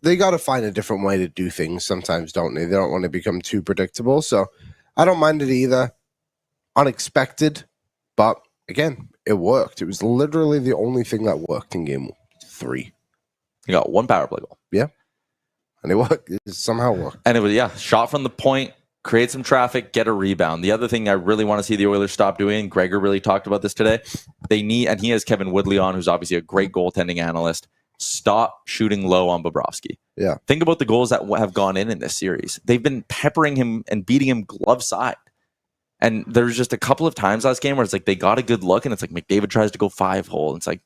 They got to find a different way to do things sometimes, don't they? They don't want to become too predictable. So I don't mind it either. Unexpected, but again, it worked. It was literally the only thing that worked in game 3. You got 1 power play goal. Yeah. And it worked. It somehow worked. And it was, shot from the point, create some traffic, get a rebound. The other thing I really want to see the Oilers stop doing, Gregor really talked about this today, they need, and he has Kevin Woodley on, who's obviously a great goaltending analyst, stop shooting low on Bobrovsky. Yeah. Think about the goals that have gone in this series. They've been peppering him and beating him glove side. And there's just a couple of times last game where it's like they got a good look, and it's like McDavid tries to go 5-hole. It's like,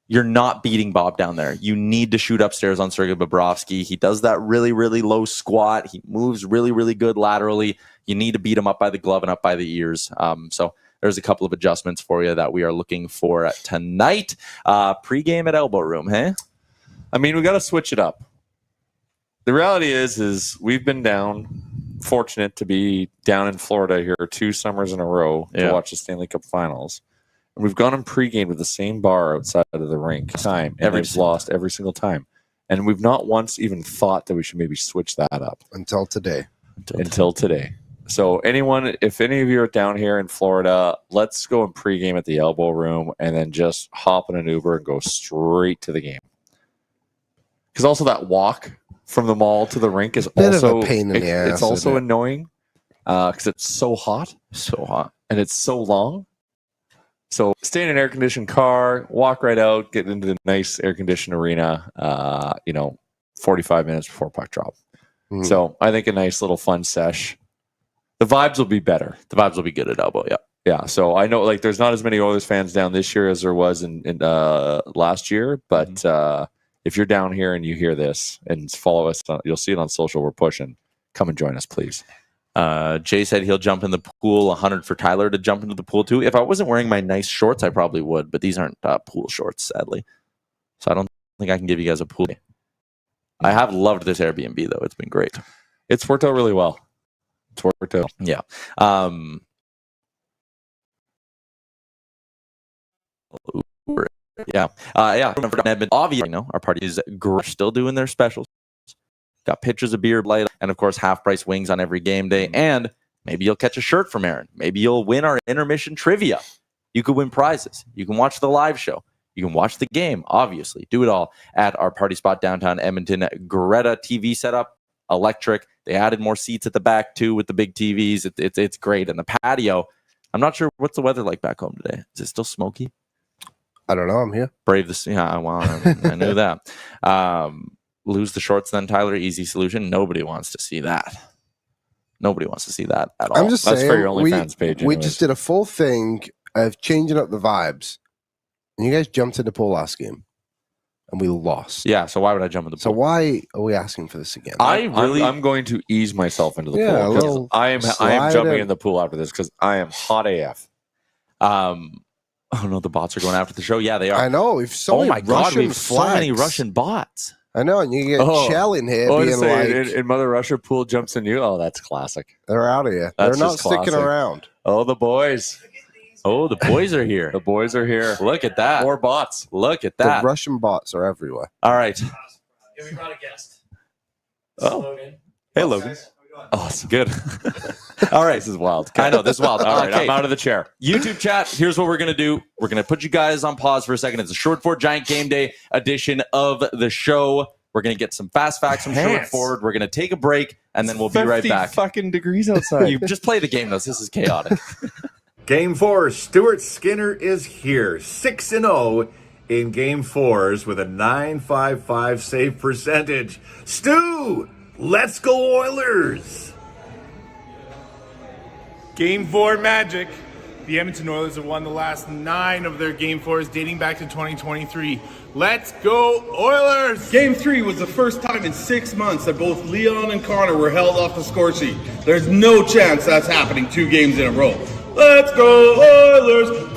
you're not beating Bob down there. You need to shoot upstairs on Sergei Bobrovsky. He does that really, really low squat. He moves really, really good laterally. You need to beat him up by the glove and up by the ears. So there's a couple of adjustments for you that we are looking for tonight. Pre-game at Elbow Room, hey? I mean, we got to switch it up. The reality is we've been fortunate to be down in Florida here 2 summers in a row to watch the Stanley Cup Finals. And we've gone and pregame with the same bar outside of the rink we've lost every single time. And we've not once even thought that we should maybe switch that up. Until today. Until today. So if any of you are down here in Florida, let's go and pregame at the Elbow Room and then just hop in an Uber and go straight to the game. Because also that walk from the mall to the rink is also a pain in the ass. It's also annoying because it's so hot. And it's so long. So stay in an air-conditioned car, walk right out, get into the nice air-conditioned arena, 45 minutes before puck drop. Mm-hmm. So I think a nice little fun sesh. The vibes will be better. The vibes will be good at Elbow, yeah. Yeah, so I know there's not as many Oilers fans down this year as there was in last year, but if you're down here and you hear this and follow us, you'll see it on social. We're pushing. Come and join us, please. Jay said he'll jump in the pool. 100 for Tyler to jump into the pool too. If I wasn't wearing my nice shorts, I probably would, but these aren't pool shorts, sadly. So I don't think I can give you guys a pool. I have loved this Airbnb though. It's been great. It's worked out really well. Yeah. Obviously, our party is still doing their specials. Got pitchers of beer, light, and of course, half-price wings on every game day. And maybe you'll catch a shirt from Aaron. Maybe you'll win our intermission trivia. You could win prizes. You can watch the live show. You can watch the game, obviously. Do it all at our party spot downtown Edmonton. Greta TV setup, electric. They added more seats at the back, too, with the big TVs. It's great. And the patio, I'm not sure what's the weather like back home today. Is it still smoky? I don't know. I'm here. Brave this. Yeah, well, I knew that. Lose the shorts then, Tyler. Easy solution. Nobody wants to see that. Nobody wants to see that at all. I'm just saying, for your OnlyFans page. We just did a full thing of changing up the vibes. And you guys jumped in the pool last game. And we lost. Yeah, so why would I jump in the pool? So why are we asking for this again? I'm going to ease myself into the pool. I am jumping in the pool after this because I am hot AF. Oh no, the bots are going after the show. Yeah, they are. I know. We've so many Russian so many Russian bots. I know, and you get Shell in here being like... In Mother Russia pool jumps in you. Oh, that's classic. They're out of here. They're not sticking around. Oh, the boys. Oh, the boys are here. The boys are here. Look at that. More bots. Look at that. The Russian bots are everywhere. All right. Yeah, we brought a guest. Oh. Logan. Hey, Logan. Awesome. Good. All right. This is wild. I know, this is wild. All right, I'm out of the chair. YouTube chat, here's what we're going to do. We're going to put you guys on pause for a second. It's a Short Forward Giant Game Day edition of the show. We're going to get some fast facts from Short Forward. We're going to take a break, and then we'll be right back. 50 fucking degrees outside. You just play the game, though. This is chaotic. Game 4, Stuart Skinner is here. 6-0 in Game 4s with a .955 save percentage. Stu, let's go Oilers! Game 4 magic. The Edmonton Oilers have won the last 9 of their Game 4s dating back to 2023. Let's go Oilers! Game 3 was the first time in 6 months that both Leon and Connor were held off the score sheet. There's no chance that's happening 2 games in a row. Let's go Oilers!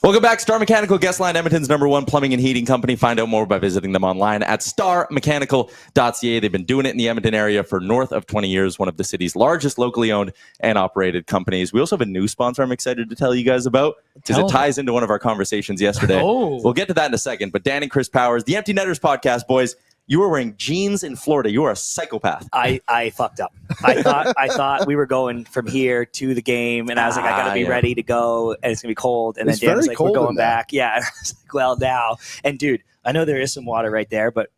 Welcome back. Star Mechanical Guest Line, Edmonton's #1 plumbing and heating company. Find out more by visiting them online at starmechanical.ca. They've been doing it in the Edmonton area for north of 20 years, one of the city's largest locally owned and operated companies. We also have a new sponsor I'm excited to tell you guys about because it ties into one of our conversations yesterday. We'll get to that in a second. But Dan and Chris Powers, the Empty Netters podcast, boys. You were wearing jeans in Florida. You are a psychopath. I fucked up. I thought we were going from here to the game, and I was like, I got to be ready to go, and it's gonna be cold. And then Dan was like, we're going back. Yeah, and I was like, well, now. And dude, I know there is some water right there, but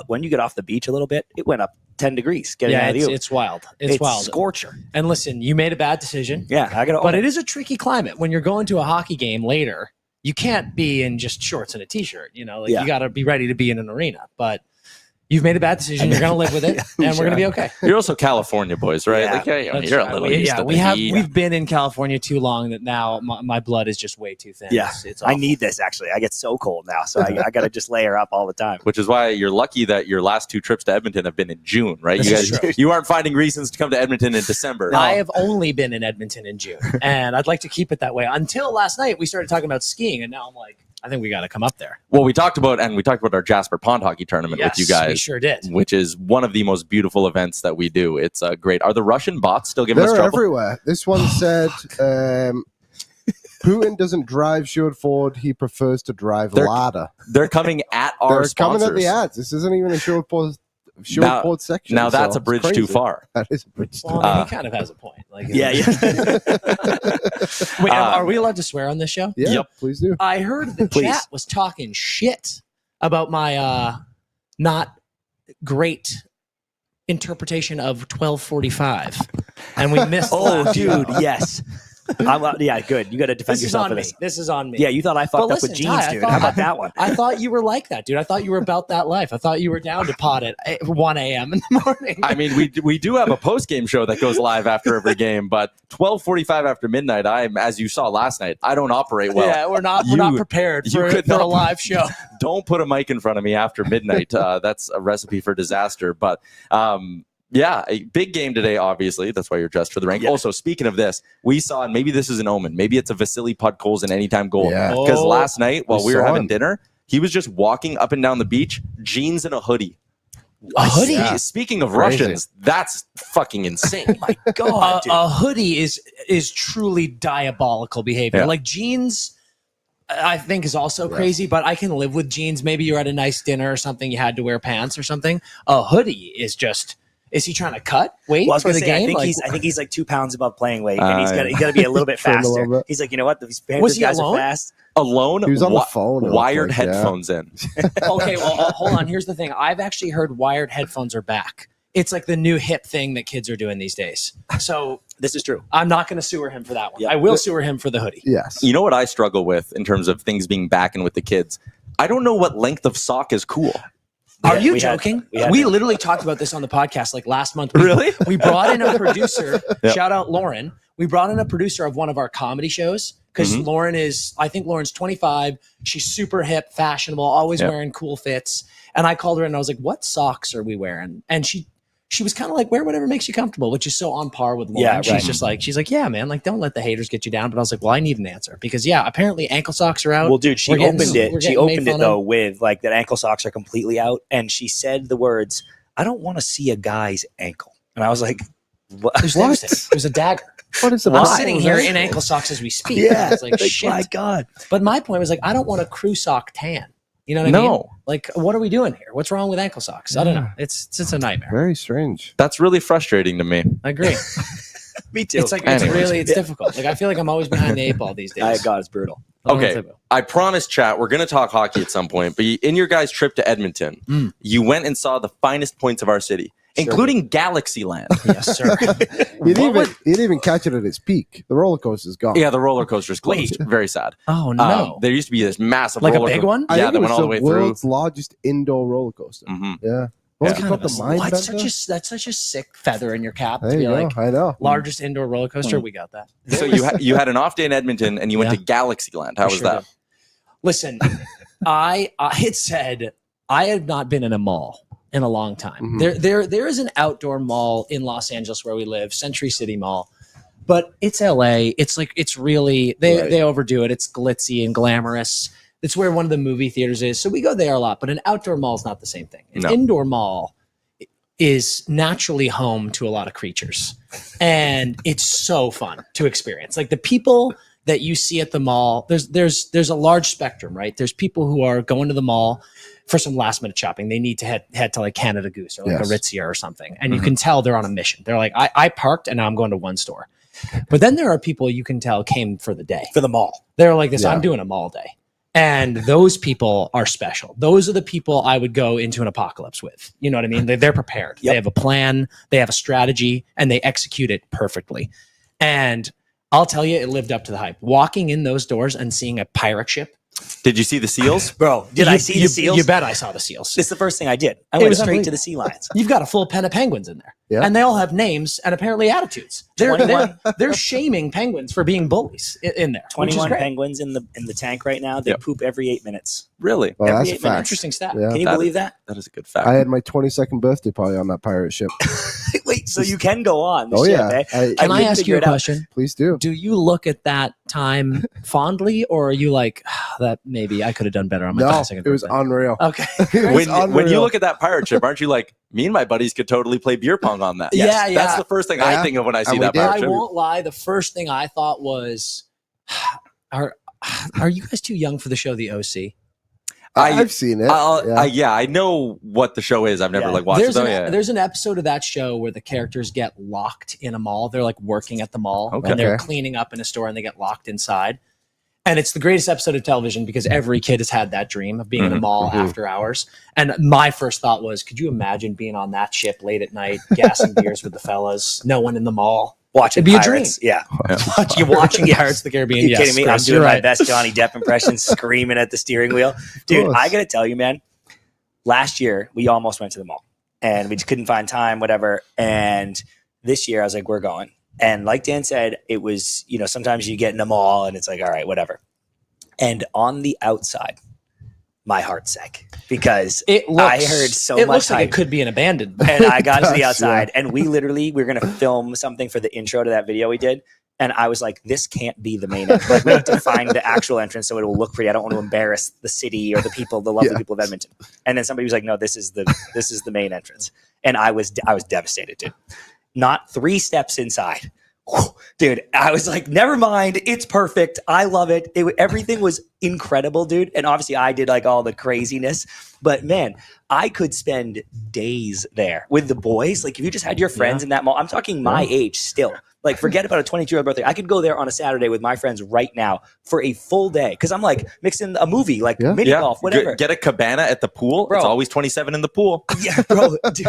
when you get off the beach a little bit, it went up 10 degrees. It's wild. It's wild. Scorcher. And listen, you made a bad decision. Yeah, but it is a tricky climate when you're going to a hockey game later. You can't be in just shorts and a t-shirt. You know, you got to be ready to be in an arena, but. You've made a bad decision. You're going to live with it, and we're going to be okay. You're also California boys, right? You're a little used to the heat. We've been in California too long that now my blood is just way too thin. Yeah, I need this, actually. I get so cold now, so I got to just layer up all the time. Which is why you're lucky that your last 2 trips to Edmonton have been in June, right? You aren't finding reasons to come to Edmonton in December. I have only been in Edmonton in June, and I'd like to keep it that way. Until last night, we started talking about skiing, and now I'm like, I think we got to come up there. Well, we talked about our Jasper Pond Hockey Tournament with you guys. We sure did. Which is one of the most beautiful events that we do. It's great. Are the Russian bots still giving us trouble? They're everywhere. This one said, Putin doesn't drive Stuart Ford. He prefers to drive Lada. They're coming at our sponsors. They're coming at the ads. This isn't even a Stuart Ford section. Now that's a bridge too far. That is a bridge too far. He kind of has a point. Wait, are we allowed to swear on this show? Yeah, yep. Please do. I heard the chat was talking shit about my not great interpretation of 12:45, and we missed. Dude, yes. Good. You got to defend yourself for this. This is on me. Yeah, you thought I fucked up with jeans, dude. How about that one? I thought you were like that, dude. I thought you were about that life. I thought you were down to pot at 1 a.m. in the morning. I mean, we do have a post-game show that goes live after every game, but 12:45 after midnight, as you saw last night, I don't operate well. Yeah, we're not prepared for a live show. Don't put a mic in front of me after midnight. That's a recipe for disaster. But yeah, a big game today, obviously. That's why you're dressed for the rank. Yeah. Also, speaking of this, we saw, and maybe this is an omen, maybe it's a Vasily Podkolzin anytime goal. Because last night, while we were having dinner, he was just walking up and down the beach, jeans and a hoodie. A hoodie? Yeah. Speaking of Russians, that's fucking insane. My God, a hoodie is truly diabolical behavior. Yeah. Like jeans, I think is also crazy, but I can live with jeans. Maybe you're at a nice dinner or something, you had to wear pants or something. A hoodie is just... Is he trying to cut weight for the game? I think he's like 2 pounds above playing weight, and he's got to be a little bit faster. He's like, you know what? These Panthers guys are fast. Alone? He was on the phone. Wired headphones in. Okay, well, hold on. Here's the thing. I've actually heard wired headphones are back. It's like the new hip thing that kids are doing these days. So this is true. I'm not going to sewer him for that one. I will sewer him for the hoodie. Yes. You know what I struggle with in terms of things being back in with the kids? I don't know what length of sock is cool. Are you joking? We literally talked about this on the podcast like last month. Really? We brought in a producer. Shout out Lauren. We brought in a producer of one of our comedy shows because I think Lauren's 25. She's super hip, fashionable, always wearing cool fits. And I called her and I was like, what socks are we wearing? And she was kind of like, wear whatever makes you comfortable, which is so on par with Lauren. Yeah, she's like, yeah, man, like don't let the haters get you down. But I was like, well, I need an answer because apparently ankle socks are out. Well, dude, she opened it though with like that ankle socks are completely out. And she said the words, I don't want to see a guy's ankle. And I was like, what? It was a dagger. What is the I'm sitting here in ankle socks as we speak. Yeah. I was like, shit. My God. But my point was like, I don't want a crew sock tan. You know what I mean? Like, what are we doing here? What's wrong with ankle socks? I don't know. It's a nightmare. Very strange. That's really frustrating to me. I agree. Me too. It's like it's difficult. Like I feel like I'm always behind the 8 ball these days. God, it's brutal. Okay, I promise, chat, we're going to talk hockey at some point. But in your guys' trip to Edmonton, you went and saw the finest points of our city, including Galaxy Land. Yes, sir. You didn't even catch it at its peak. The roller coaster's gone. Yeah, the roller coaster's closed. Very sad. Oh, no. There used to be this massive like a big one? Yeah, that went all the way through. The world's largest indoor roller coaster. Yeah. That's such a sick feather in your cap to be like, I know. Largest indoor roller coaster. We got that. So you had an off day in Edmonton and you went to Galaxy Land. How was that? Listen, I had said I have not been in a mall in a long time. There is an outdoor mall in Los Angeles where we live, Century City Mall. But it's LA. It's like, it's really, they overdo it. It's glitzy and glamorous. It's where one of the movie theaters is. So we go there a lot, but an outdoor mall is not the same thing. An indoor mall is naturally home to a lot of creatures. And it's so fun to experience. Like the people that you see at the mall, there's a large spectrum, right? There's people who are going to the mall for some last minute shopping. They need to head to like Canada Goose or like Aritzia or something. And you can tell they're on a mission. They're like, I parked and now I'm going to one store. But then there are people you can tell came for the day. For the mall. They're like this, I'm doing a mall day. And those people are special. Those are the people I would go into an apocalypse with. You know what I mean? They're prepared. They have a plan. They have a strategy, and they execute it perfectly. And I'll tell you, it lived up to the hype. Walking in those doors and seeing a pirate ship. Did you see the seals? Bro, I see the seals? You bet I saw the seals. It's the first thing I did. I went straight to the sea lions. You've got a full pen of penguins in there. Yeah. And they all have names and apparently attitudes. They're shaming penguins for being bullies in there. 21 penguins in the tank right now. They poop every 8 minutes. Really? Well, every that's 8 a fact. minutes. Interesting stat. Yeah. Can you believe that? That is a good fact. I had my 22nd birthday party on that pirate ship. Wait, so you can go on the Oh, ship, yeah. eh? Can I ask you a question? Please do. Do you look at that time fondly, or are you like, that maybe I could have done better on my 22nd it was birthday? unreal. Okay. When you look at that pirate ship, aren't you like, me and my buddies could totally play beer pong on that? Yes. Yeah. That's the first thing I think of when I see that pirate I ship. won't lie. The first thing I thought was, are you guys too young for the show The OC? I've seen it. I know what the show is. I've never watched it. There's an episode of that show where the characters get locked in a mall. They're like working at the mall and they're cleaning up in a store and they get locked inside. And it's the greatest episode of television because every kid has had that dream of being in a mall after hours. And my first thought was, could you imagine being on that ship late at night, gassing beers with the fellas, no one in the mall? Watching It'd be Pirates. a dream. Yeah. You're watching Pirates of the Caribbean. You kidding me? Chris, I'm doing my best Johnny Depp impression, screaming at the steering wheel. Dude, I got to tell you, man, last year we almost went to the mall and we just couldn't find time, whatever. And this year I was like, we're going. And like Dan said, it was, sometimes you get in a mall and it's like, all right, whatever. And on the outside, my heart sank because I heard so much. It looks like hype. it could be an abandoned. And I got to the outside and we're going to film something for the intro to that video we did. And I was like, this can't be the main entrance. Like, we have to find the actual entrance so it will look pretty. I don't want to embarrass the city or the people, the lovely people of Edmonton. And then somebody was like, no, this is the main entrance. And I was devastated, dude. Not 3 steps inside. Dude, I was like, never mind. It's perfect. I love it. Everything was incredible, dude. And obviously I did like all the craziness, but man, I could spend days there with the boys. Like if you just had your friends in that mall, I'm talking my age still. Like forget about a 22-year-old birthday. I could go there on a Saturday with my friends right now for a full day. Cause I'm like mixing a movie, like mini golf, whatever. Get a cabana at the pool. Bro. It's always 27 in the pool. Yeah, bro. Dude,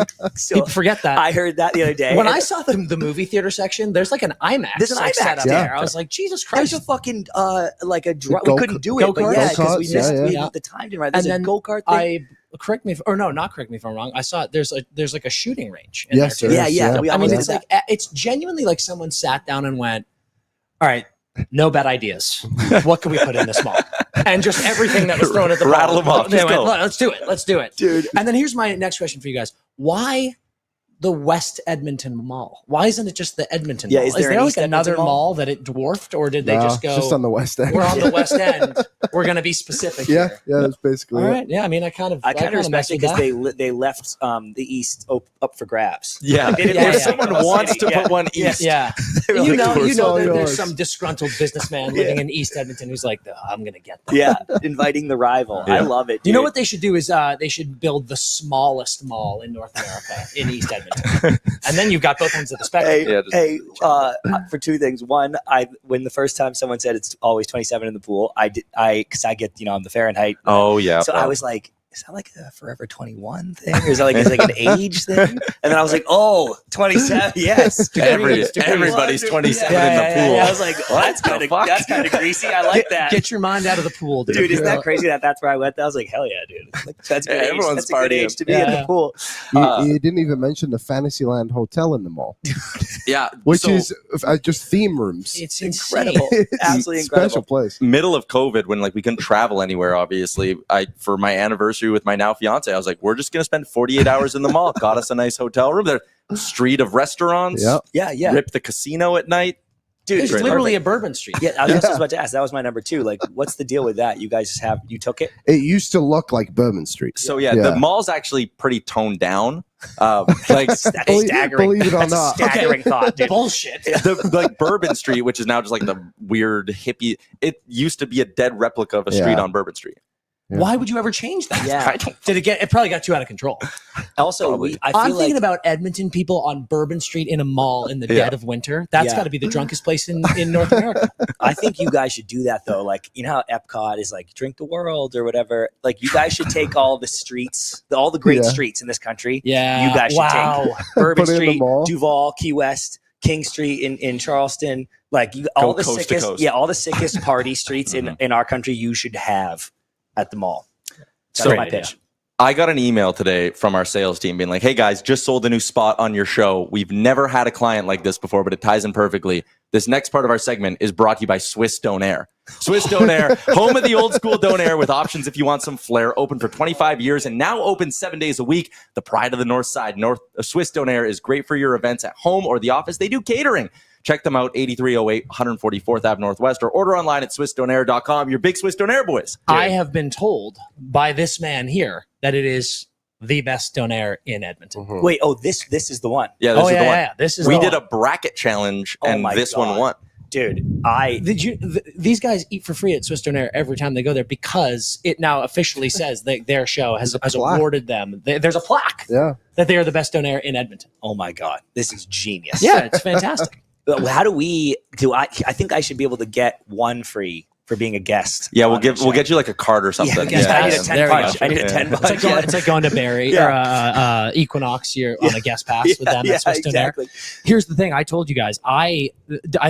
people forget that. I heard that the other day. When I saw the movie theater section, there's like an IMAX. There's an IMAX set up there. I was like, Jesus Christ. There's a fucking we couldn't do it, but because we missed the time to ride. There's a go-kart thing. Correct me if I'm wrong. I saw it. There's like a shooting range. Yes, there too. Yeah. I mean, it's like it's genuinely like someone sat down and went, "All right, no bad ideas. What can we put in this mall?" And just everything that was thrown at the mall. Rattle them off. They went, let's do it, dude. And then here's my next question for you guys: why the West Edmonton Mall? Why isn't it just the Edmonton Mall? Is there like another mall that it dwarfed, or did they just go? Just on the West End. We're on the West End. We're going to be specific. Yeah, that's basically all it. right. Yeah, I mean, I kind of respect it because they left the East up for grabs. Yeah, if someone wants to put one East, you know that there's some disgruntled businessman living in East Edmonton who's like, I'm going to get that. Yeah, inviting the rival. I love it. Dude. You know what they should do is they should build the smallest mall in North America in East Edmonton. And then you've got both ends of the spectrum. For 2 things. One, when the first time someone said it's always 27 in the pool, because I get, I'm the Fahrenheit. Oh yeah. So I was like, is that like a Forever 21 thing? Or is that like an age thing? And then I was like, 27, yes. Everybody's 27 in the pool. I was like, that's kind of greasy. I like that. Get your mind out of the pool, dude. Dude, isn't that crazy that's where I went? I was like, hell yeah, dude. Like, that's good age. Everyone's That's a good age to be in the pool. You didn't even mention the Fantasyland Hotel in the mall. Which is just theme rooms. It's incredible. Absolutely incredible. Special place. Middle of COVID, when we couldn't travel anywhere, obviously, for my anniversary with my now fiance, I was like, we're just gonna spend 48 hours in the mall. Got us a nice hotel room. There's a street of restaurants. Yeah. Rip the casino at night. Dude, It's literally a Bourbon Street. Yeah, I was just about to ask. That was my number 2. Like, what's the deal with that? You guys just you took it? It used to look like Bourbon Street. So the mall's actually pretty toned down. Like staggering. Believe it or not. Staggering thought, dude. Bullshit. Like Bourbon Street, which is now just like the weird hippie. It used to be a dead replica of a street on Bourbon Street. Yeah. Why would you ever change that? Yeah. It probably got too out of control. Also, I'm thinking about Edmonton people on Bourbon Street in a mall in the dead of winter. That's got to be the drunkest place in North America. I think you guys should do that though. Like, you know how Epcot is like drink the world or whatever. Like, you guys should take all the streets, all the great streets in this country. Yeah, you guys should take Bourbon Street, mall. Duval, Key West, King Street in Charleston. Like all the sickest party streets in our country. You should have at the mall. That's my pitch. I got an email today from our sales team being like, hey guys, just sold a new spot on your show. We've never had a client like this before, but it ties in perfectly. This next part of our segment is brought to you by Swiss Donair. Swiss Donair, home of the old school Donair with options if you want some flair. Open for 25 years and now open 7 days a week. The pride of the North Side. Swiss Donair is great for your events at home or the office. They do catering. Check them out, 8308 144th Ave Northwest, or order online at SwissDonair.com. Your big Swiss Donair boys. I have been told by this man here that it is the best Donair in Edmonton. Mm-hmm. Wait, this is the one. Yeah, this is the one. Yeah, this is we the did one. a bracket challenge, and this one won. Dude, these guys eat for free at Swiss Donair every time they go there because it now officially says that their show has awarded them. There's a plaque that they are the best Donair in Edmonton. Oh my God, this is genius. Yeah, it's fantastic. But how do we do? I think I should be able to get one free for being a guest. Yeah, we'll get you like a card or something. I need a 10 punch. I need a 10 punch. It's like going to Barrie or Equinox. You're on a guest pass with them at Swiss Donair. Here's the thing. I told you guys, I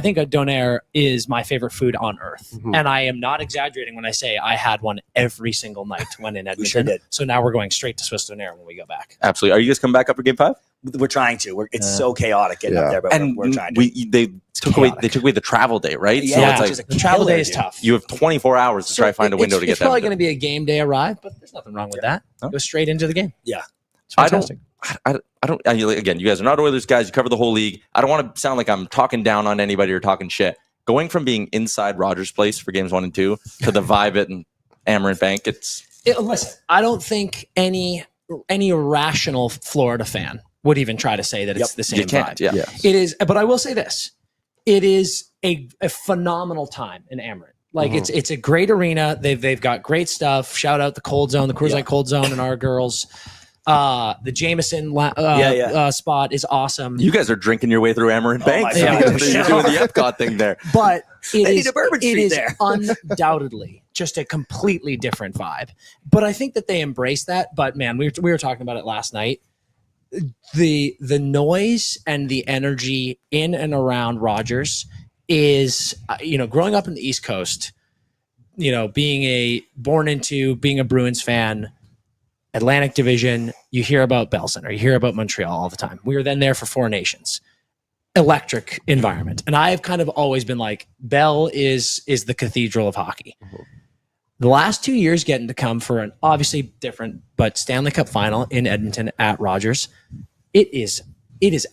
think a Donair is my favorite food on earth. Mm-hmm. And I am not exaggerating when I say I had one every single night when in Edmonton. Sure did. So now we're going straight to Swiss Donair when we go back. Absolutely. Are you guys coming back up for Game 5? We're trying to. It's so chaotic getting up there, but we're trying to. They took away the travel day, right? Yeah, so it's like the travel day is tough. You have 24 hours to try to find a window to get there. It's probably going to be a game day arrive, but there's nothing wrong with that. Go straight into the game. Yeah. It's fantastic. I don't. Again, you guys are not Oilers guys. You cover the whole league. I don't want to sound like I'm talking down on anybody or talking shit. Going from being inside Rogers Place for games 1 and 2 to the Vibe and Amarant Bank, listen, I don't think any rational Florida fan would even try to say that it's the same vibe. Yeah. It is, but I will say this. It is a phenomenal time in Amarant. Like it's a great arena. They've got great stuff. Shout out the Cold Zone, the Coors Light Cold Zone and our girls. The Jameson spot is awesome. You guys are drinking your way through Amarant Bank. You're doing the Epcot thing there. But it is there. Undoubtedly just a completely different vibe. But I think that they embrace that. But man, we were talking about it last night. The noise and the energy in and around Rogers is, growing up in the East Coast, being a Bruins fan, Atlantic Division, you hear about Bell Center, you hear about Montreal all the time. We were then there for Four Nations. Electric environment. And I've kind of always been like, Bell is the cathedral of hockey. Mm-hmm. The last 2 years getting to come for an obviously different, but Stanley Cup Final in Edmonton at Rogers, it is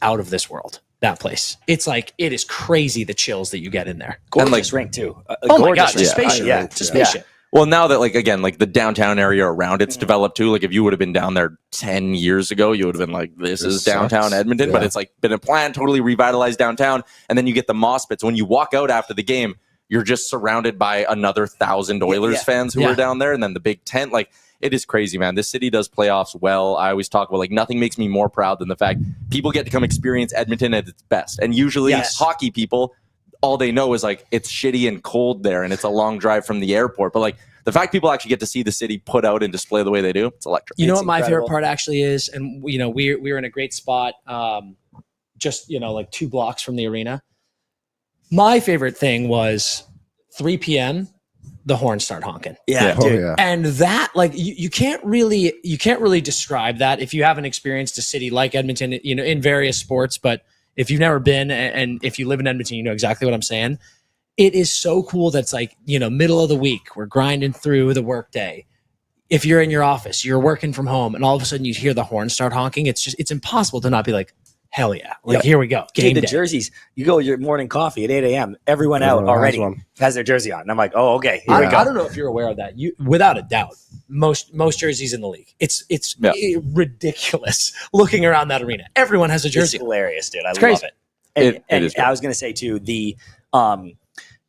out of this world, that place. It's like, it is crazy the chills that you get in there. Gorgeous rink too. Oh my God, it's spaceship. It's a spaceship. Well, now that the downtown area around it's developed too. Like if you would have been down there 10 years ago, you would have been like, this is downtown Edmonton. Yeah. But it's like been a plan, totally revitalized downtown. And then you get the moss pits. When you walk out after the game, you're just surrounded by another 1,000 Oilers fans who are down there. And then the big tent, like it is crazy, man. This city does playoffs well. I always talk about nothing makes me more proud than the fact people get to come experience Edmonton at its best. And usually hockey people, all they know is it's shitty and cold there and it's a long drive from the airport. But the fact people actually get to see the city put out and display the way they do, it's electric. You know what my favorite part actually is? And we were in a great spot, just 2 blocks from the arena. My favorite thing was 3 p.m. the horns start honking. Yeah, dude. Oh, yeah. And that, you can't really describe that if you haven't experienced a city like Edmonton, in various sports. But if you've never been, and if you live in Edmonton, you know exactly what I'm saying. It is so cool. That's middle of the week. We're grinding through the workday. If you're in your office, you're working from home, and all of a sudden you hear the horn start honking. It's impossible to not be like, hell yeah. Like, here we go. Game the day. jerseys, you go your morning coffee at 8 a.m. Everyone out already has their jersey on. And I'm like, oh, okay. I don't know if you're aware of that. Without a doubt, most jerseys in the league. It's ridiculous looking around that arena. Everyone has a jersey. It's hilarious, dude. I love crazy. it. It is I was going to say too,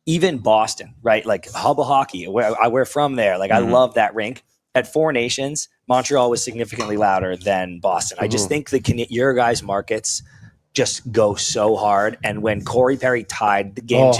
even Boston, right? Like Hubble Hockey, where we're from there. Like, I love that rink. At Four Nations, Montreal was significantly louder than Boston. I just think your guys' markets just go so hard. And when Corey Perry tied the game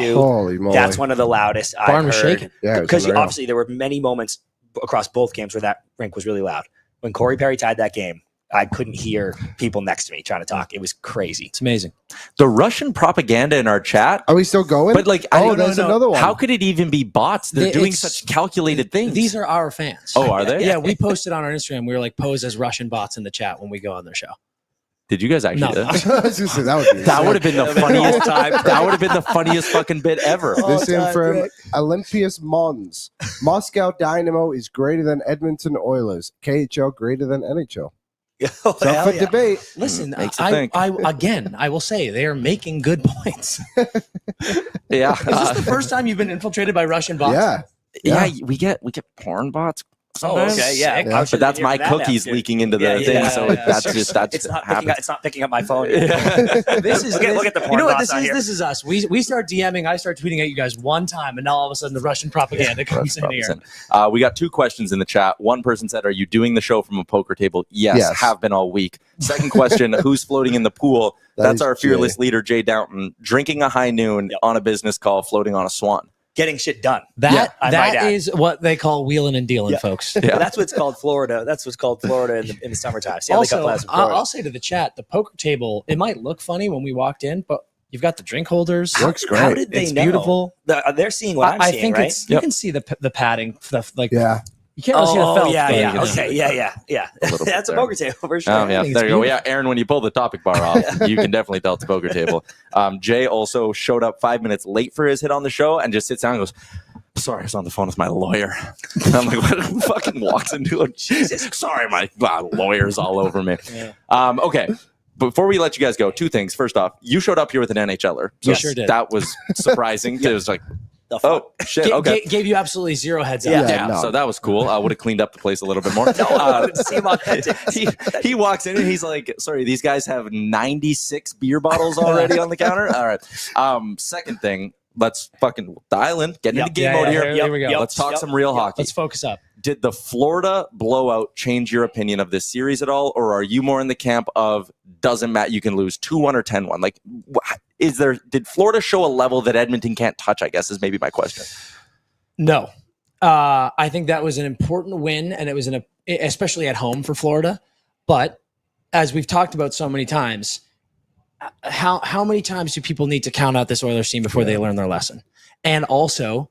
that's one of the loudest I've heard. Shaking. Yeah, because obviously there were many moments across both games where that rink was really loud. When Corey Perry tied that game, I couldn't hear people next to me trying to talk. It was crazy. It's amazing. The Russian propaganda in our chat. Are we still going? But like, there's another one. How could it even be bots? They're doing such calculated things. These are our fans. Oh, are they? Yeah, we posted on our Instagram. We were like, pose as Russian bots in the chat when we go on their show. Did you guys actually do that? that would have been the funniest time. That would have been the funniest fucking bit ever. This in from Olympius Mons. Moscow Dynamo is greater than Edmonton Oilers. KHL greater than NHL. Oh, so for debate. Listen, I will say they are making good points. Yeah. Is this the first time you've been infiltrated by Russian bots? Yeah. We get porn bots. Sometimes. Oh, okay, yeah. But that's my cookies leaking into the thing. It's not picking up my phone. This is look at the porn. You know what bots this is us. We start DMing. I start tweeting at you guys one time, and now all of a sudden the Russian propaganda comes in here. We got 2 questions in the chat. One person said, "Are you doing the show from a poker table?" Yes. Have been all week. Second question: Who's floating in the pool? That's our fearless leader, Jay Downton, drinking a high noon on a business call, floating on a swan. Getting shit done. That is what they call wheeling and dealing, folks. Yeah. That's what's called Florida. That's what's called Florida in the summertime. Stanley Cup Final in Florida. I'll say to the chat, the poker table, it might look funny when we walked in, but you've got the drink holders. Looks great. How did they know? Beautiful. They're seeing what I'm seeing, right? You can see the padding. You can't really see the felt. Yeah. That's a poker table for sure. Oh, yeah. There you go. Yeah, Aaron, when you pull the topic bar off, you can definitely tell it's a poker table. Jay also showed up 5 minutes late for his hit on the show and just sits down and goes, "Sorry, I was on the phone with my lawyer." And I'm like, what? Who fucking walks into it? Jesus, sorry, my lawyer's all over me. Yeah. Okay. Before we let you guys go, 2 things. First off, you showed up here with an NHLer. So sure did. That was surprising. It was like, oh, shit. Okay. Gave you absolutely zero heads up. Yeah. So that was cool. I would have cleaned up the place a little bit more. He walks in and he's like, "Sorry, these guys have 96 beer bottles already on the counter." All right. Second thing, let's fucking dial in, get into game mode here. Here we go. Let's talk some real hockey. Let's focus up. Did the Florida blowout change your opinion of this series at all? Or are you more in the camp of doesn't matter, you can lose 2-1 or 10-1? Like, did Florida show a level that Edmonton can't touch, I guess, is maybe my question. No. I think that was an important win, and it was especially at home for Florida. But as we've talked about so many times, how many times do people need to count out this Oilers team before they learn their lesson? And also,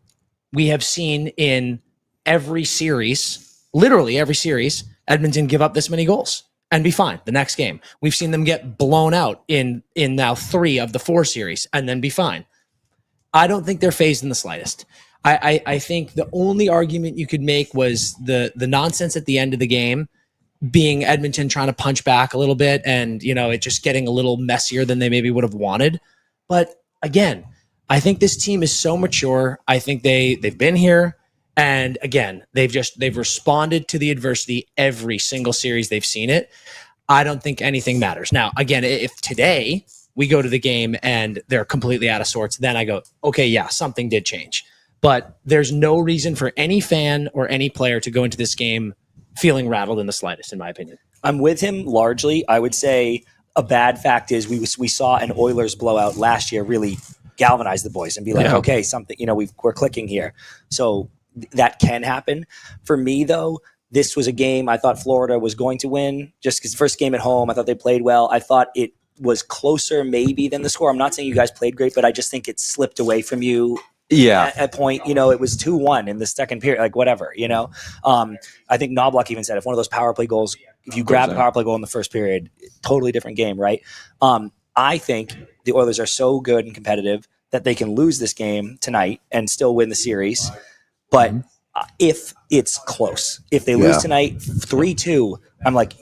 we have seen in every series, literally every series, Edmonton give up this many goals and be fine the next game. We've seen them get blown out in now 3 of the 4 series and then be fine. I don't think they're phased in the slightest. I think the only argument you could make was the nonsense at the end of the game being Edmonton trying to punch back a little bit and, it just getting a little messier than they maybe would have wanted. But again, I think this team is so mature. I think they've been here. And again, they've responded to the adversity every single series they've seen it. I don't think anything matters. Now, again, if today we go to the game and they're completely out of sorts, then I go, okay, yeah, something did change. But there's no reason for any fan or any player to go into this game feeling rattled in the slightest, in my opinion. I'm with him largely. I would say a bad fact is we saw an Oilers blowout last year really galvanize the boys and be like, okay, something, we're clicking here. So that can happen. For me, though, this was a game I thought Florida was going to win just because first game at home, I thought they played well. I thought it was closer maybe than the score. I'm not saying you guys played great, but I just think it slipped away from you. Yeah. At a point, it was 2-1 in the second period, like whatever, I think Knoblauch even said if one of those power play goals, if you grab a power play goal in the first period, totally different game, right? I think the Oilers are so good and competitive that they can lose this game tonight and still win the series. But if it's close, if they lose tonight 3-2, I'm like,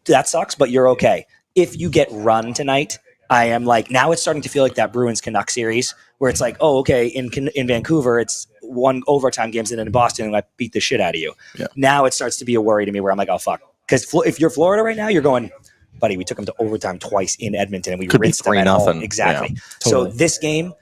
that sucks, but you're okay. if you get run tonight, I am like, now it's starting to feel like that Bruins Canucks series where it's like, oh, okay, in Vancouver, it's 1 overtime games, and then in Boston, and I beat the shit out of you. Yeah. Now it starts to be a worry to me where I'm like, oh, fuck. Because if you're Florida right now, you're going, buddy, we took them to overtime twice in Edmonton, and we rinsed them at home. Exactly. Yeah, totally. So this game,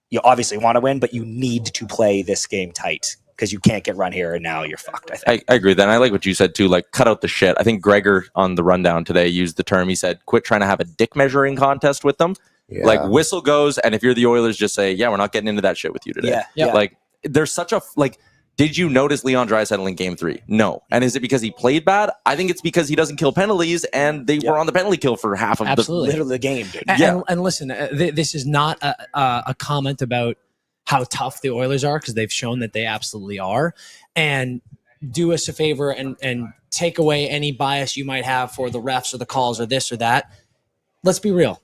you obviously want to win, but you need to play this game tight because you can't get run here, and now you're fucked, I think. I agree with that. And I like what you said, too, like, cut out the shit. I think Gregor on the rundown today used the term, he said, quit trying to have a dick measuring contest with them. Yeah. Like, whistle goes, and if you're the Oilers, just say, yeah, we're not getting into that shit with you today. Yeah. Like, there's such a, like, did you notice Leon Draisaitl in Game 3? No. And is it because he played bad? I think it's because he doesn't kill penalties, and they were on the penalty kill for half of the game, dude. And listen, this is not a comment about how tough the Oilers are, because they've shown that they absolutely are. And do us a favor and take away any bias you might have for the refs or the calls or this or that. Let's be real.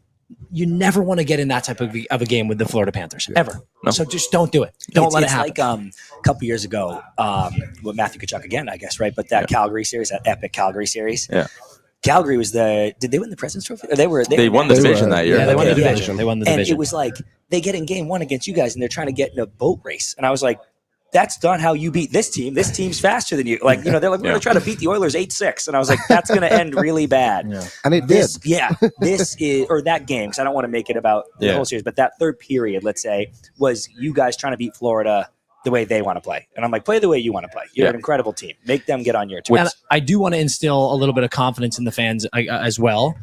You never want to get in that type of a game with the Florida Panthers, ever. No. So just don't do it. Don't let it happen. It's like a couple years ago, with Matthew Tkachuk again, I guess, right? But that Calgary series, that epic Calgary series. Yeah. Calgary was did they win the President's Trophy? They won the division that year. Yeah, they won the division. They won the division. And it was like, they get in Game 1 against you guys, and they're trying to get in a boat race. And I was like, that's not how you beat this team. This team's faster than you. Like, they're like, we're going to try to beat the Oilers 8-6. And I was like, that's going to end really bad. Yeah. And it did. This is, or that game, because I don't want to make it about the whole series, but that third period, let's say, was you guys trying to beat Florida the way they want to play. And I'm like, play the way you want to play. You're an incredible team. Make them get on your terms. And I do want to instill a little bit of confidence in the fans as well.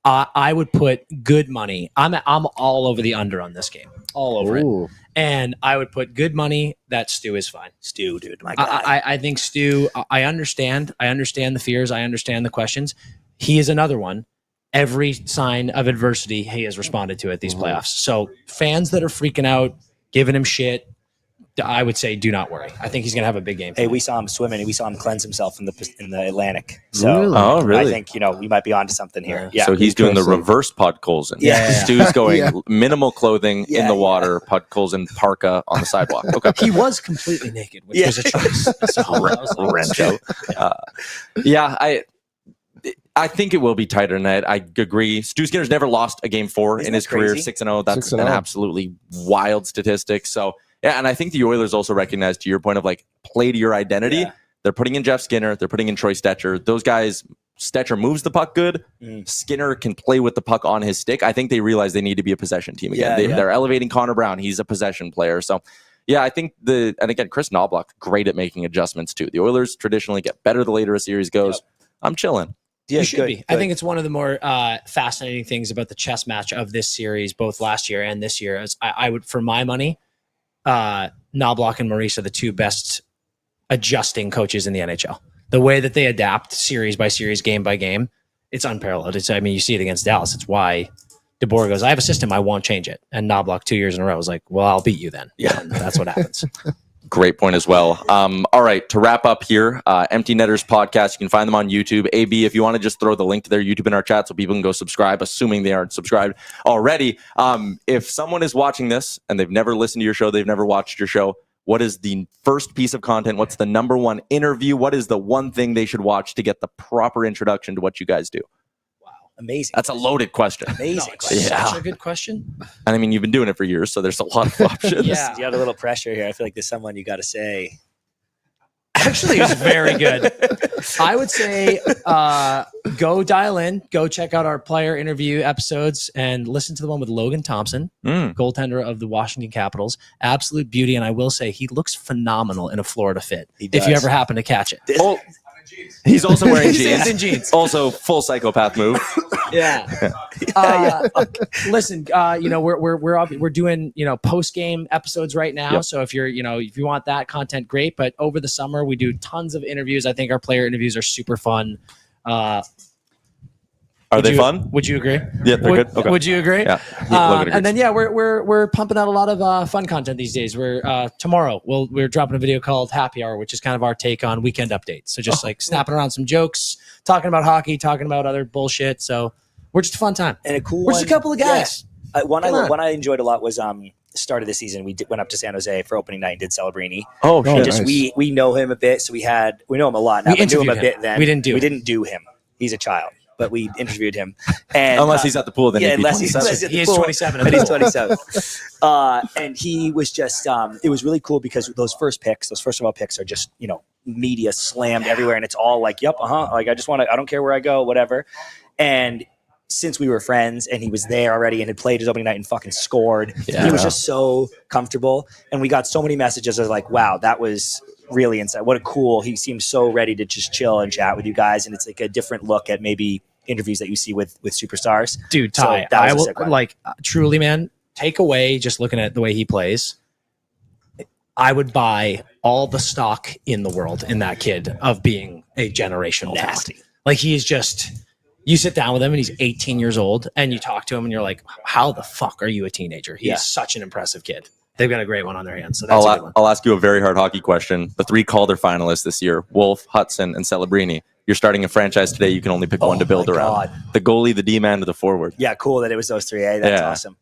I would put good money. I'm all over the under on this game. All over it. And I would put good money that Stu is fine. Stu, dude. My God. I think Stu, I understand the fears. I understand the questions. He is another one. Every sign of adversity, he has responded to at these playoffs. So fans that are freaking out, giving him shit, I would say do not worry. I think he's going to have a big game. Hey, we saw him swimming. We saw him cleanse himself in the Atlantic. So really? I think, we might be onto something here. Yeah. So he's doing the reverse Podkolzin. Yeah. Stu's going minimal clothing in the water, Podkolzin parka on the sidewalk. Okay. He was completely naked, which was a choice. So I think it will be tighter tonight. I agree. Stu Skinner's never lost a Game 4 in his career, 6-0. That's an absolutely wild statistic. So, yeah, and I think the Oilers also recognize, to your point of like, play to your identity. Yeah. They're putting in Jeff Skinner. They're putting in Troy Stecher. Those guys, Stecher moves the puck good. Skinner can play with the puck on his stick. I think they realize they need to be a possession team again. They're elevating Connor Brown. He's a possession player. So, yeah, I think and again, Kris Knoblauch, great at making adjustments too. The Oilers traditionally get better the later a series goes. I'm chilling. Yeah, you should be. I think it's one of the more fascinating things about the chess match of this series, both last year and this year. As I would, for my money, Knoblauch and Maurice are the two best adjusting coaches in the NHL. The way that they adapt series by series, game by game, it's unparalleled. You see it against Dallas. It's why DeBoer goes, I have a system, I won't change it. And Knoblauch 2 years in a row was like, well, I'll beat you then. Yeah, and that's what happens. Great point as well. All right, to wrap up here, Empty Netters podcast. You can find them on YouTube. AB, if you want to just throw the link to their YouTube in our chat so people can go subscribe, assuming they aren't subscribed already. If someone is watching this and they've never listened to your show, they've never watched your show, what is the first piece of content? What's the number one interview? What is the one thing they should watch to get the proper introduction to what you guys do? Amazing. That's a loaded question. Amazing. Such a good question. And I mean, you've been doing it for years, so there's a lot of options. You got a little pressure here. I feel like there's someone you got to say. Actually, it was very good. I would say go dial in, go check out our player interview episodes and listen to the one with Logan Thompson, goaltender of the Washington Capitals. Absolute beauty. And I will say he looks phenomenal in a Florida fit. If you ever happen to catch it. He's also wearing jeans. In jeans. Also, full psychopath move. Listen, we're doing post game episodes right now. So if you're if you want that content, great. But over the summer, we do tons of interviews. I think our player interviews are super fun. Are they fun? Would you agree? Yeah, they're good. Okay. Would you agree? Yeah. And then we're pumping out a lot of fun content these days. Tomorrow we're dropping a video called Happy Hour, which is kind of our take on weekend updates. So just snapping around some jokes, talking about hockey, talking about other bullshit. So we're just a fun time. And a cool we're just a couple of guys. Yeah. One I enjoyed a lot was start of the season. We went up to San Jose for opening night and did Celebrini. Oh, shit. Just nice. We know him a bit, so we know him a lot. Now, we knew him a bit then. We didn't do him. He's a child. but we interviewed him. And unless he's at the pool, then yeah, he'd be unless 27. He is 27. And he's 27. And he was just, it was really cool because those first of all picks are just, media slammed everywhere. And it's all like, yep, like, I don't care where I go, whatever. And since we were friends and he was there already and had played his opening night and fucking scored, he was just so comfortable. And we got so many messages of like, wow, that was really inside. What a cool, he seems so ready to just chill and chat with you guys. And it's like a different look at maybe interviews that you see with superstars. Dude, Ty, so I will truly, man, take away just looking at the way he plays. I would buy all the stock in the world in that kid of being a generational talent. Like he is just, you sit down with him and he's 18 years old and you talk to him and you're like, how the fuck are you a teenager? He is such an impressive kid. They've got a great one on their hands. So that's a good one. I'll ask you a very hard hockey question. The 3 Calder finalists this year, Wolf, Hudson, and Celebrini. You're starting a franchise today. You can only pick one to build around. The goalie, the D-man, or the forward. Yeah, cool that it was those 3. That's awesome.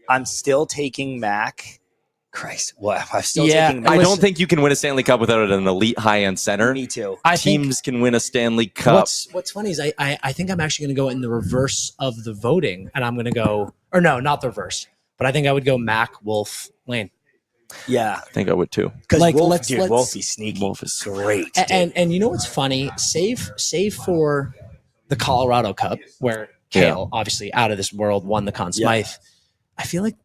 I'm still taking Mac. Christ, I'm still taking Mac. I don't think you can win a Stanley Cup without an elite high-end center. Me too. Teams can win a Stanley Cup. What's funny is I think I'm actually going to go in the reverse of the voting, and I'm going to go, or no, not the reverse, but I think I would go Mac, Wolf, Lane. Yeah, I think I would too. Because like, Wolf is sneaky. Wolf is great. And you know what's funny? Save for the Colorado Cup, where Kale, obviously out of this world, won the Conn Smythe. I feel like,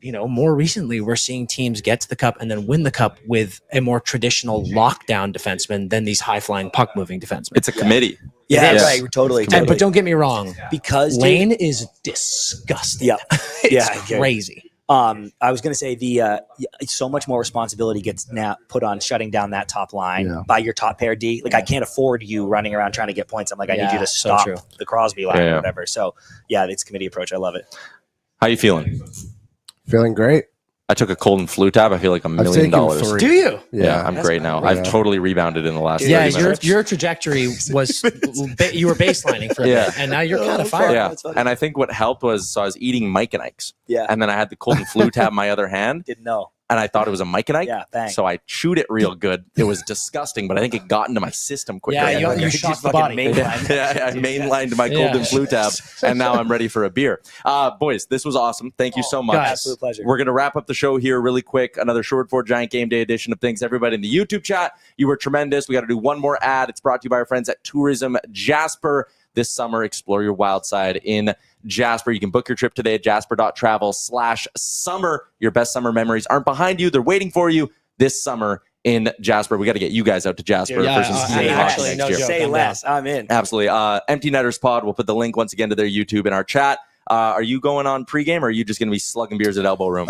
more recently we're seeing teams get to the cup and then win the cup with a more traditional lockdown defenseman than these high-flying puck-moving defensemen. It's a committee. Yeah, right. Totally. But don't get me wrong, because Lane is disgusting. Yeah, it's crazy. I was going to say so much more responsibility gets now put on shutting down that top line by your top pair D. Like I can't afford you running around trying to get points. I'm like, I need you to stop the Crosby line or whatever. So it's committee approach. I love it. How you feeling? Feeling great. I took a cold and flu tab. I feel like $1 million. Do you? Yeah, I'm great now. I've totally rebounded in the last 30 minutes. Your trajectory was you were baselining for a bit, and now you're kind of fired. Yeah, and I think what helped was I was eating Mike and Ike's. Yeah, and then I had the cold and flu tab in my other hand. Didn't know. And I thought it was a Mike and Ike. Yeah, bang. So I chewed it real good. It was disgusting, but I think it got into my system quicker. Yeah, you shocked the body. I mainlined my cold and flu tab, and now I'm ready for a beer. Boys, this was awesome. Thank you so much. Absolute pleasure. We're going to wrap up the show here really quick. Another Short for Giant Game Day edition of things. Everybody in the YouTube chat, you were tremendous. We got to do one more ad. It's brought to you by our friends at Tourism Jasper. This summer, explore your wild side in Jasper. You can book your trip today at jasper.travel/summer. Your best summer memories aren't behind you. They're waiting for you this summer in Jasper. We got to get you guys out to Jasper for some community hockey next year. Say less. I'm in. Absolutely. Empty Netters Pod. We'll put the link once again to their YouTube in our chat. Are you going on pregame, or are you just going to be slugging beers at Elbow Room?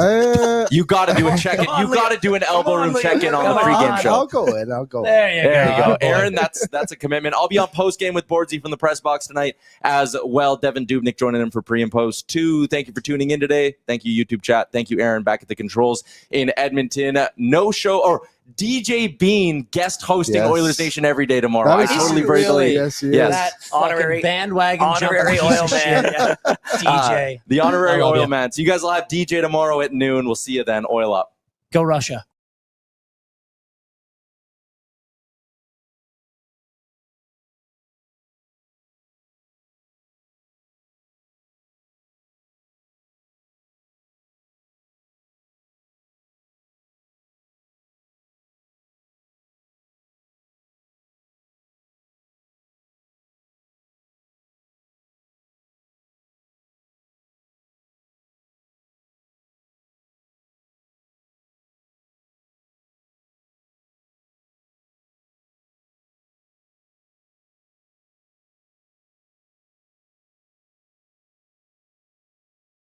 You got to do a check-in. You got to do an Elbow Room check-in on the pregame show. I'll go in. There you go. Aaron, that's a commitment. I'll be on postgame with Boardsy from the press box tonight as well. Devin Dubnik joining him for pre and post too. Thank you for tuning in today. Thank you, YouTube chat. Thank you, Aaron, back at the controls in Edmonton. No show or DJ Bean guest hosting Oilersnation Everyday tomorrow. I totally breakaway. Yes. That honorary bandwagon honorary oil man. DJ. The honorary oil man. So you guys will have DJ tomorrow at noon. We'll see you then. Oil up. Go Russia.